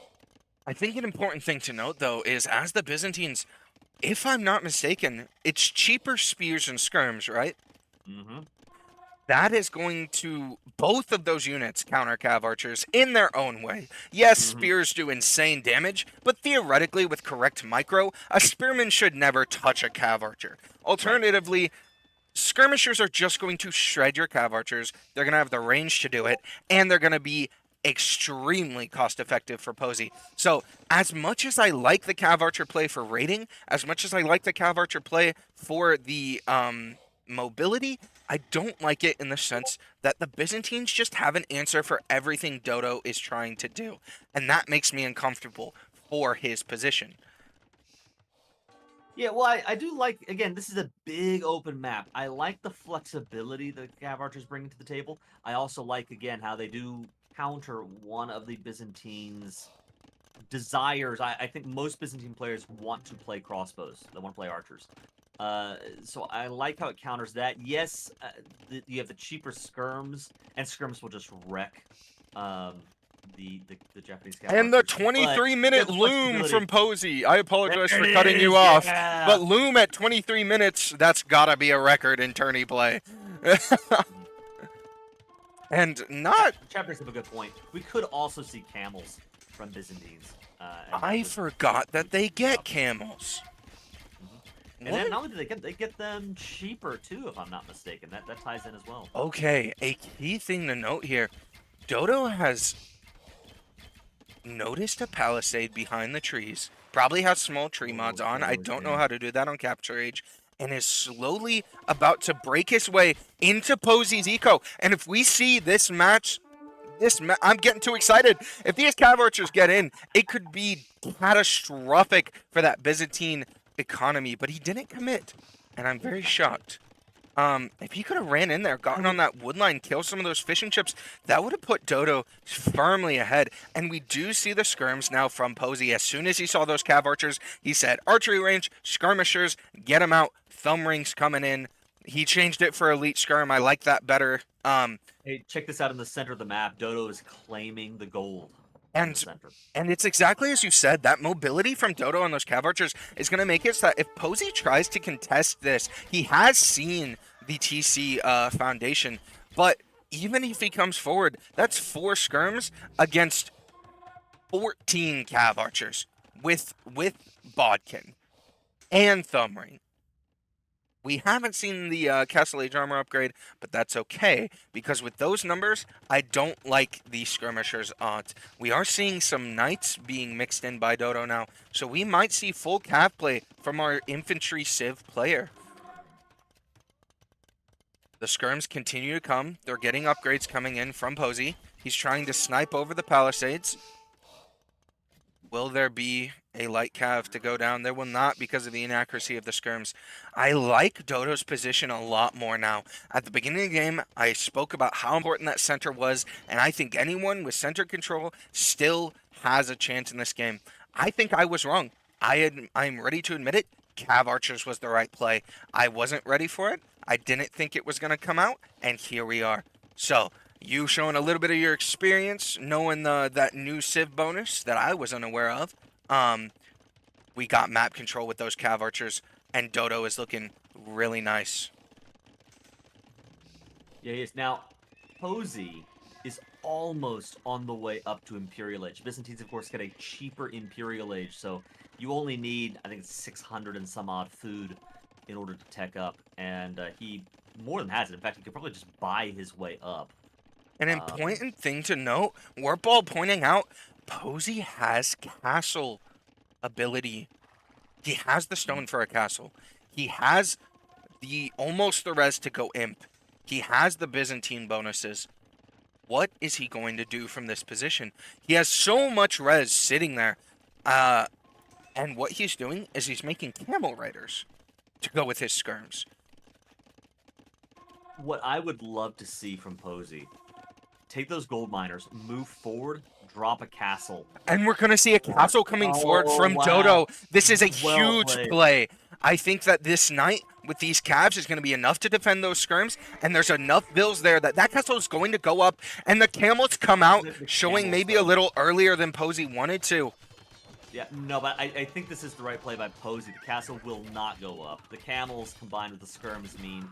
I think an important thing to note, though, is as the Byzantines, if I'm not mistaken, it's cheaper spears and skirms, right? Mm-hmm. That is going to both of those units counter Cav Archers in their own way. Yes, Mm-hmm. spears do insane damage, but theoretically, with correct micro, a spearman should never touch a Cav Archer. Alternatively, skirmishers are just going to shred your Cav Archers. They're going to have the range to do it, and they're going to be extremely cost effective for Posi. So, as much as I like the Cav Archer play for raiding, as much as I like the Cav Archer play for the mobility, I don't like it in the sense that the Byzantines just have an answer for everything Dodo is trying to do, and that makes me uncomfortable for his position. Yeah, well, I do like, again, this is a big open map. I like the flexibility that Cav Archers bring to the table. I also like, again, how they do counter one of the Byzantines' desires. I think most Byzantine players want to play crossbows. They want to play archers. So I like how it counters that. Yes, you have the cheaper skirms, and skirms will just wreck the Japanese Cav And the Archers. But you have 23-minute the loom flexibility. from Posi. I apologize There for it cutting you is, off, yeah! but loom at 23 minutes, that's gotta be a record in tourney play. And not, Chapters have a good point. We could also see camels from Byzantines. And that I would forgot that they get up. camels. And then not only do they get them cheaper too, if I'm not mistaken. That ties in as well. Okay, a key thing to note here. Dodo has noticed a palisade behind the trees. Probably has small tree mods on. I don't know how to do that on Capture Age. And is slowly about to break his way into Posi's eco. And if we see this match, I'm getting too excited. If these Cav Archers get in, it could be catastrophic for that Byzantine economy. But he didn't commit. And I'm very shocked. If he could have ran in there, gotten on that wood line, killed some of those fishing chips, that would have put Dodo firmly ahead. And we do see the skirms now from Posi. As soon as he saw those Cav Archers, he said, archery range, skirmishers, get them out, thumb rings coming in. He changed it for elite skirm. I like that better. Hey, check this out in the center of the map. Dodo is claiming the gold in the And center. and it's exactly as you said. That mobility from Dodo on those Cav Archers is going to make it so that if Posi tries to contest this, he has seen the TC foundation. But even if he comes forward, that's 4 skirms against 14 Cav Archers with Bodkin and Thumbring. We haven't seen the Castle Age armor upgrade, but that's okay, because with those numbers, I don't like the skirmishers odds. We are seeing some knights being mixed in by Dodo now, so we might see full cav play from our infantry civ player. The skirms continue to come. They're getting upgrades coming in from Posi. He's trying to snipe over the palisades. Will there be a light cav to go down? There will not, because of the inaccuracy of the skirms. I like Dodo's position a lot more now. At the beginning of the game, I spoke about how important that center was, and I think anyone with center control still has a chance in this game. I think I was wrong. I'm ready to admit it. Cav Archers was the right play. I wasn't ready for it. I didn't think it was going to come out, and here we are. So, you showing a little bit of your experience, knowing that new Civ bonus that I was unaware of. We got map control with those Cav Archers, and Dodo is looking really nice. Yeah, he is. Now, Posi is almost on the way up to Imperial Age. Byzantines, of course, get a cheaper Imperial Age, so you only need, I think, 600 and some odd food in order to tech up, and he more than has it. In fact, he could probably just buy his way up. An important thing to note, Warpball pointing out, Posi has castle ability. He has the stone for a castle. He has almost the res to go imp. He has the Byzantine bonuses. What is he going to do from this position? He has so much res sitting there. And what he's doing is he's making Camel Riders to go with his skirms. What I would love to see from Posi, take those gold miners, move forward, drop a castle. And we're going to see a castle coming forward from wow. Dodo. This is a Well huge played. play. I think that this knight with these calves is going to be enough to defend those skirms, and there's enough bills there that that castle is going to go up, and the camels come out, The showing camels, maybe though. a little earlier than Posi wanted to. Yeah, no, but I think this is the right play by Posi. The castle will not go up. The camels combined with the skirms mean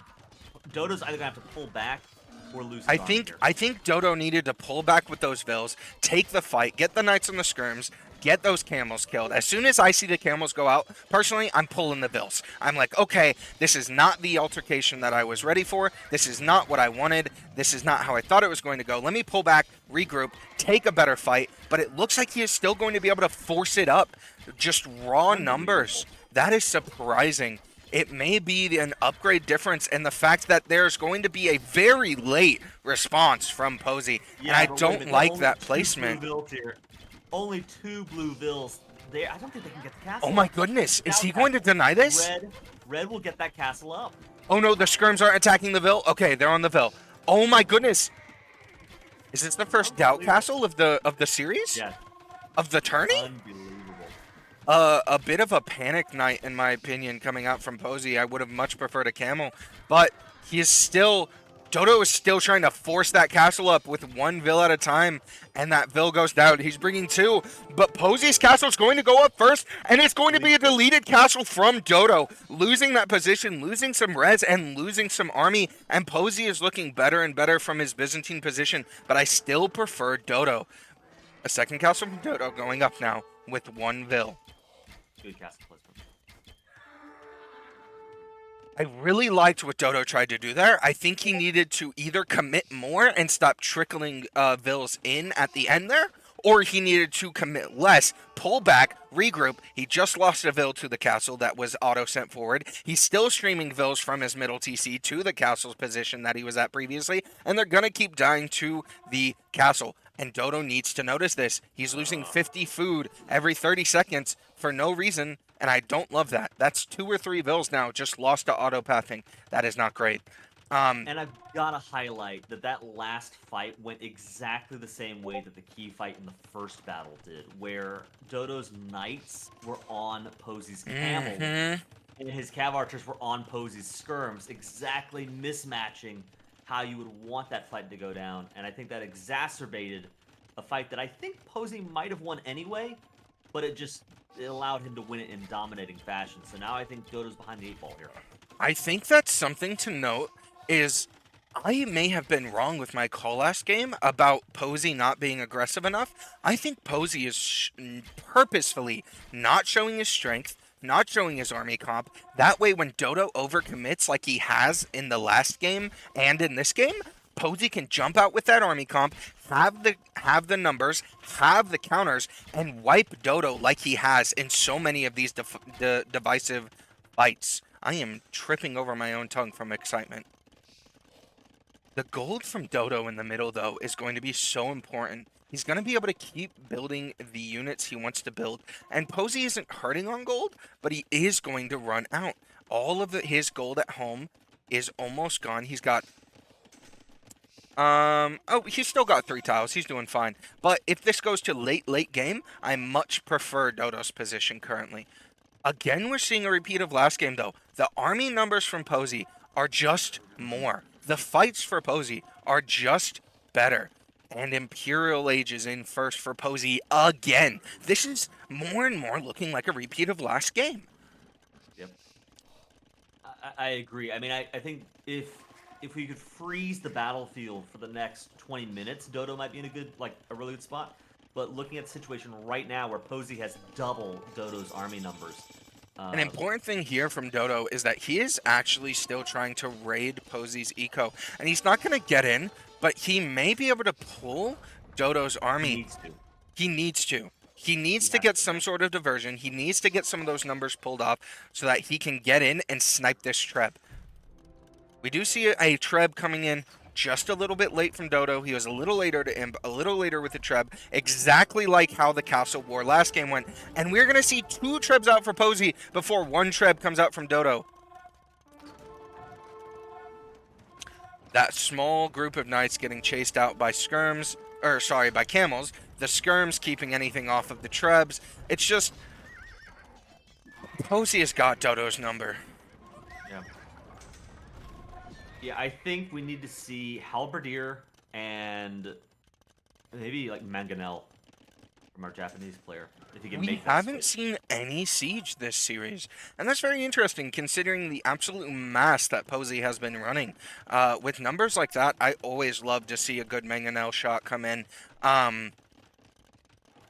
Dodo's either gonna have to pull back or lose his army here. I think Dodo needed to pull back with those vills, take the fight, get the knights on the skirms, get those camels killed. As soon as I see the camels go out, personally, I'm pulling the vills. I'm like, okay, this is not the altercation that I was ready for. This is not what I wanted. This is not how I thought it was going to go. Let me pull back, regroup, take a better fight. But it looks like he is still going to be able to force it up. Just raw numbers. That is surprising. It may be an upgrade difference in the fact that there's going to be a very late response from Posi. Yeah, and I but wait a don't minute, like only that 2 placement. Blue vills here. Only 2 blue vills. I don't think they can get the castle. Oh my goodness. Is Without he going to castle. deny this? Red will get that castle up. Oh no, the skirms aren't attacking the Ville. Okay, they're on the Ville. Oh my goodness. Is this the first doubt castle of the series? Yeah, Of the tourney? unbelievable. A bit of a panic night, in my opinion, coming out from Posi. I would have much preferred a camel, but he is still. Dodo is still trying to force that castle up with 1 Ville at a time, and that Ville goes down. He's bringing 2, but Posi's castle is going to go up first, and it's going to be a deleted castle from Dodo, losing that position, losing some res, and losing some army, and Posi is looking better and better from his Byzantine position, but I still prefer Dodo. A second castle from Dodo going up now with 1 Ville. Good castle placement. I really liked what Dodo tried to do there. I think he needed to either commit more and stop trickling vills in at the end there, or he needed to commit less, pull back, regroup. He just lost a vill to the castle that was auto sent forward. He's still streaming vills from his middle TC to the castle's position that he was at previously, and they're going to keep dying to the castle. And Dodo needs to notice this. He's losing 50 food every 30 seconds for no reason, and I don't love that. That's 2 or 3 vills now just lost to auto pathing. That is not great. And I've got to highlight that last fight went exactly the same way that the key fight in the first battle did, where Dodo's knights were on Posi's camel, and his cav archers were on Posi's skirms, exactly mismatching how you would want that fight to go down. And I think that exacerbated a fight that I think Posi might have won anyway, but it allowed him to win it in dominating fashion. So now I think Dodo's behind the 8 ball here. I think that's something to note is I may have been wrong with my call last game about Posi not being aggressive enough. I think Posi is purposefully not showing his strength, not showing his army comp. That way when Dodo overcommits like he has in the last game and in this game, Posi can jump out with that army comp, have the numbers, have the counters, and wipe Dodo like he has in so many of these divisive fights. I am tripping over my own tongue from excitement. The gold from Dodo in the middle, though, is going to be so important. He's going to be able to keep building the units he wants to build. And Posi isn't hurting on gold, but he is going to run out. All of his gold at home is almost gone. He's got... he's still got 3 tiles. He's doing fine. But if this goes to late game, I much prefer Dodo's position currently. Again, we're seeing a repeat of last game, though. The army numbers from Posi are just more. The fights for Posi are just better. And Imperial Age is in first for Posi again. This is more and more looking like a repeat of last game. Yep. I agree. I mean, I think if we could freeze the battlefield for the next 20 minutes, Dodo might be in a really good spot. But looking at the situation right now where Posi has double Dodo's army numbers. An important thing here from Dodo is that he is actually still trying to raid Posi's eco. And he's not going to get in, but he may be able to pull Dodo's army. He needs to. He needs to get some sort of diversion. He needs to get some of those numbers pulled off so that he can get in and snipe this trap. We do see a Treb coming in just a little bit late from Dodo. He was a little later to Imp, a little later with the Treb, exactly like how the Castle War last game went. And we're going to see 2 Trebs out for Posi before 1 Treb comes out from Dodo. That small group of Knights getting chased out by Skirms, or sorry, by Camels. The Skirms keeping anything off of the Trebs. It's just, Posi has got Dodo's number. Yeah. Yeah, I think we need to see Halberdier and maybe like Mangonel from our Japanese player, if he can We make that haven't switch. seen any Siege this series, and that's very interesting considering the absolute mass that Posi has been running. With numbers like that, I always love to see a good Mangonel shot come in. Um,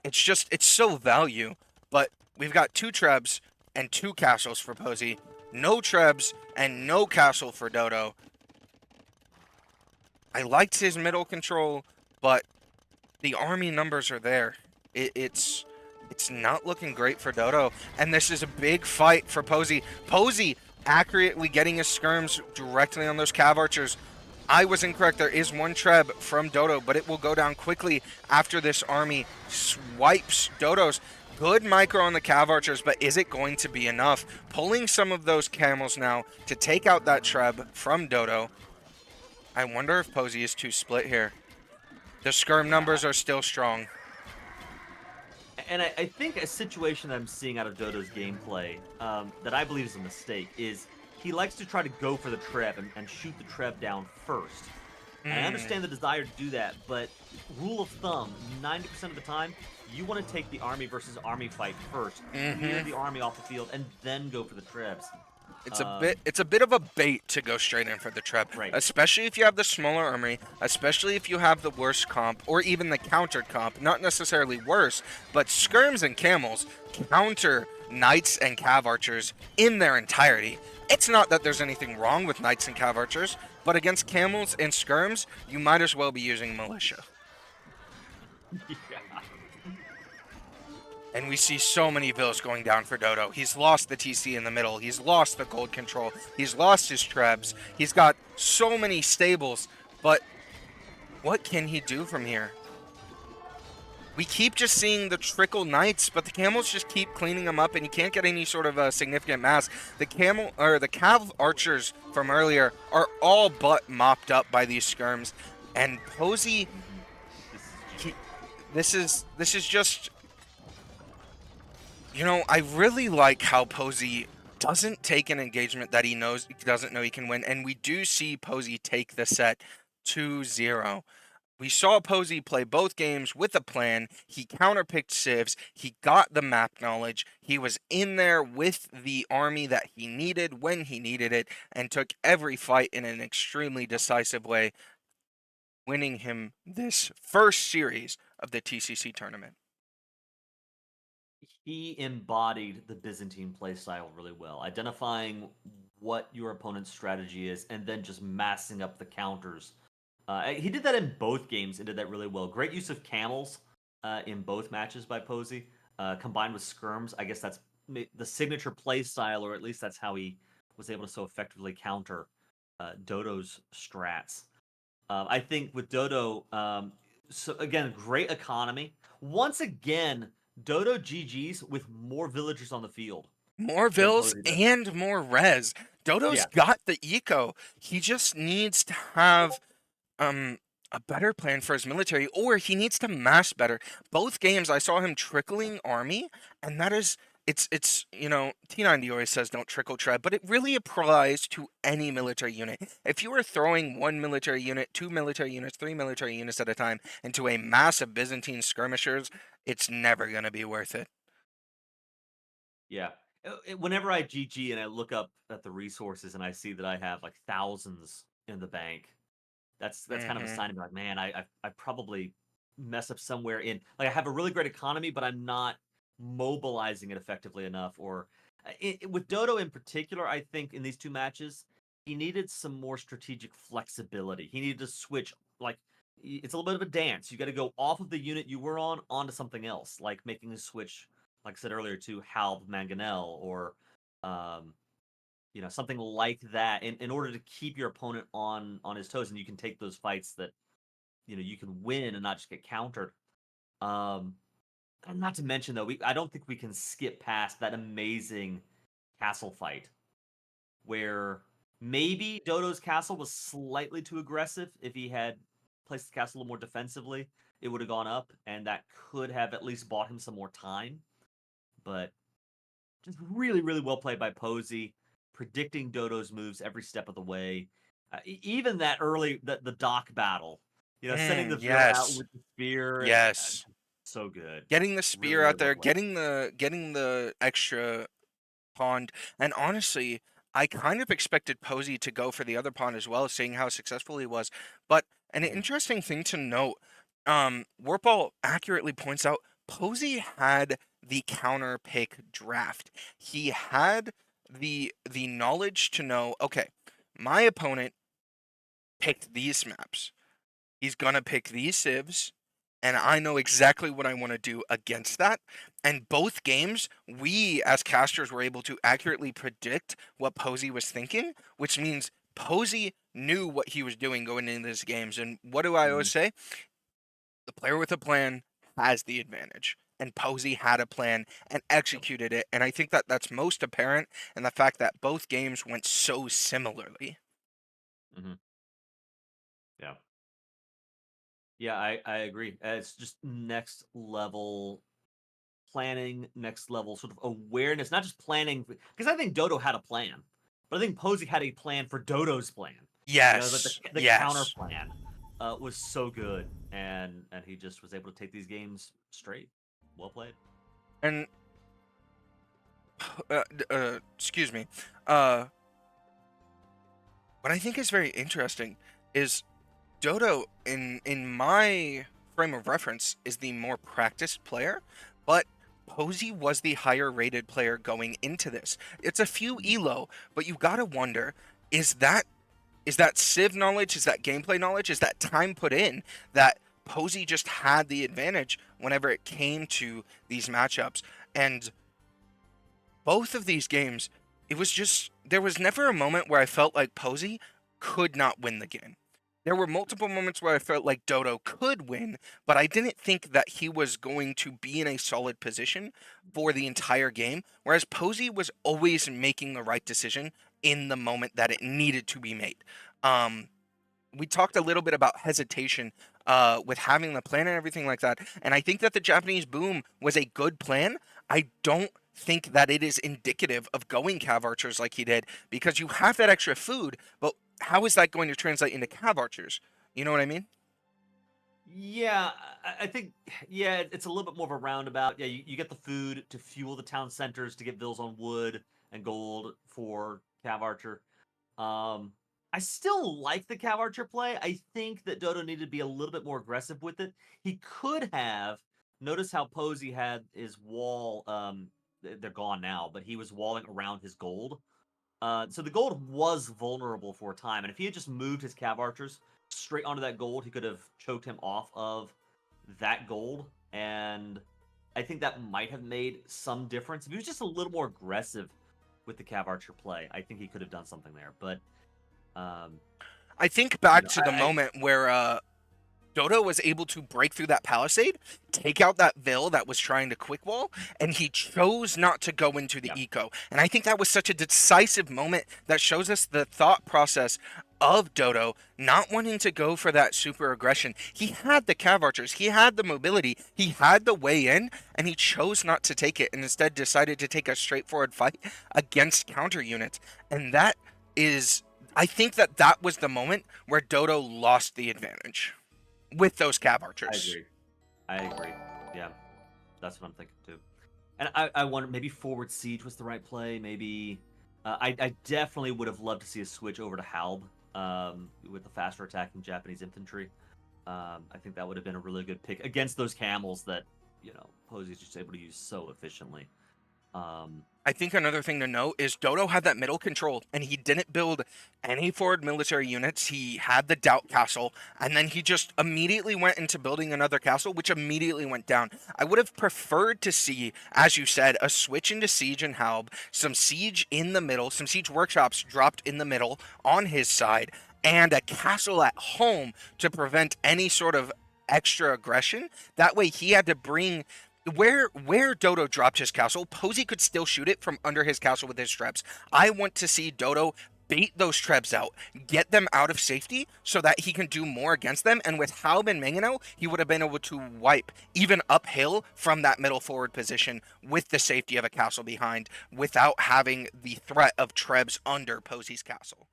it's so value, but we've got 2 Trebs and 2 Castles for Posi, no Trebs and no Castle for Dodo. I liked his middle control, but the army numbers are there. It's not looking great for Dodo, and this is a big fight for Posi. Posi accurately getting his skirms directly on those Cav Archers. I was incorrect. There is 1 Treb from Dodo, but it will go down quickly after this army swipes Dodo's. Good micro on the Cav Archers, but is it going to be enough? Pulling some of those Camels now to take out that Treb from Dodo. I wonder if Posi is too split here. The skirm Yeah, numbers are still strong. and I think a situation that I'm seeing out of Dodo's gameplay that I believe is a mistake is he likes to try to go for the Treb and shoot the Treb down first. And I understand the desire to do that, but rule of thumb, 90% of the time, you want to take the army versus army fight first, clear the army off the field, and then go for the Trebs. It's a bit of a bait to go straight in for the Treb, Right. especially if you have the smaller army, especially if you have the worst comp or even the countered comp, not necessarily worse, but skirms and camels counter knights and cav archers in their entirety. It's not that there's anything wrong with knights and cav archers, but against camels and skirms, you might as well be using militia. Yeah. And we see so many vills going down for Dodo. He's lost the TC in the middle. He's lost the gold control. He's lost his trebs. He's got so many stables. But what can he do from here? We keep just seeing the trickle knights, but the camels just keep cleaning them up, and you can't get any sort of significant mass. The camel or the cav archers from earlier are all but mopped up by these skirms, and Posi. This is just. You know, I really like how Posi doesn't take an engagement that he knows doesn't know he can win, and we do see Posi take the set 2-0. We saw Posi play both games with a plan. He counterpicked civs. He got the map knowledge. He was in there with the army that he needed when he needed it, and took every fight in an extremely decisive way, winning him this first series of the TCC tournament. He embodied the Byzantine playstyle really well, identifying what your opponent's strategy is and then just massing up the counters. He did that in both games and did that really well. Great use of camels in both matches by Posi, combined with skirms. I guess that's the signature play style, or at least that's how he was able to so effectively counter Dodo's strats. I think with Dodo, so again, great economy. Once again, Dodo GG's with more villagers on the field More than vills Posi does. and more res. Dodo's Yeah, got the eco. He just needs to have um a better plan for his military, or he needs to mass better. Both games I saw him trickling army, and that is it's T90 always says don't trickle tread, but it really applies to any military unit. If you are throwing 1 military unit, 2 military units, 3 military units at a time into a mass of Byzantine skirmishers, it's never gonna be worth it. yeah. Whenever I GG and I look up at the resources and I see that I have like thousands in the bank, that's kind of a hmm sign to be like, man, I probably mess up somewhere in like I have a really great economy, but I'm not mobilizing it effectively enough. Or with Dodo in particular, I think in these 2 matches, he needed some more strategic flexibility. He needed to switch like it's a little bit of a dance. You got to go off of the unit you were on onto something else, like making a switch, like I said earlier, to Halb Mangonel or um, something like that in order to keep your opponent on his toes, and you can take those fights that you can win and not just get countered. Um, and not to mention though, I don't think we can skip past that amazing castle fight where maybe Dodo's castle was slightly too aggressive. If he had placed the castle a little more defensively, it would have gone up, and that could have at least bought him some more time. But just really, really well played by Posi, predicting Dodo's moves every step of the way. Even that early, the dock battle, sending the Vil out Yes. with the spear, Yes. so good. Getting the Really, spear really out well there, played. getting the extra pond, and honestly, I kind of expected Posey to go for the other pond as well, seeing how successful he was. But an Mhm. interesting thing to note, Warpal accurately points out Posey had the counter pick draft. He had the knowledge to know, okay, my opponent picked these maps. He's gonna pick these civs, and I know exactly what I want to do against that. And both games, we as casters were able to accurately predict what Posey was thinking, which means Posey knew what he was doing going into these games. And what do I always Mhm. say? The player with a plan has the advantage. And Posey had a plan and Yep. executed it. And I think that that's most apparent in the fact that both games went so similarly. Mhm. Yeah. Yeah, I agree. It's just next level planning, next level sort of awareness, not just planning. Because I think Dodo had a plan, but I think Posey had a plan for Dodo's plan. Like the Yes, the counter yes. plan was so good, and he just was able to take these games straight. Well played. And excuse me. Uh, what I think is very interesting is Dodo, in my frame of reference, is the more practiced player, but Posey was the higher rated player going into this. It's a few Mhm. elo, but you gotta wonder, is that Civ knowledge, is that gameplay knowledge, is that time put in that Posey just had the advantage whenever it came to these matchups? And both of these games, it was just there was never a moment where I felt like Posey could not win the game. There were multiple moments where I felt like Dodo could win, but I didn't think that he was going to be in a solid position for the entire game. Whereas Posey was always making the right decision in the moment that it needed to be made. Um, we talked a little bit about hesitation with having the plan and everything like that. And I think that the Japanese boom was a good plan. I don't think that it is indicative of going cav archers like he did because you have that extra food, but how is that going to translate into cav archers? You know what I mean? Yeah, I think yeah, it's a little bit more of a roundabout. Yeah, you get the food to fuel the town centers to get vills on wood and gold for Cav Archer. Um, I still like the Cav Archer play. I think that Dodo needed to be a little bit more aggressive with it. He could have notice how Posey had his wall. They're gone now, but he was walling around his gold. So the gold was vulnerable for a time, and if he had just moved his Cav Archers straight onto that gold, he could have choked him off of that gold, and I think that might have made some difference. If he was just a little more aggressive with the Cav Archer play, I think he could have done something there. But um, I think back to the I moment where Dodo was able to break through that palisade, take out that Vil that was trying to quick wall, and he chose not to go into the yeah, eco. And I think that was such a decisive moment that shows us the thought process of Dodo not wanting to go for that super aggression. He had the cav archers, he had the mobility, he had the way in, and he chose not to take it and instead decided to take a straightforward fight against counter units. And that is, I think that that was the moment where Dodo lost the advantage with those cav I archers. agree. I agree. Yeah, that's what I'm thinking too. And I wonder maybe forward siege was the right play. Maybe I definitely would have loved to see a switch over to Halb with the faster attacking Japanese infantry. I think that would have been a really good pick against those camels that Posey's just able to use so efficiently. I think another thing to note is Dodo had that middle control, and he didn't build any forward military units. He had the Doubt Castle, and then he just immediately went into building another castle, which immediately went down. I would have preferred to see, as you said, a switch into Siege and Halb, some Siege in the middle, some Siege workshops dropped in the middle on his side, and a castle at home to prevent any sort of extra aggression. That way he had to bring where Dodo dropped his castle, Posi could still shoot it from under his castle with his trebs. I want to see Dodo bait those trebs out, get them out of safety so that he can do more against them. And with Halb and Mangano, he would have been able to wipe even uphill from that middle forward position with the safety of a castle behind without having the threat of trebs under Posi's castle.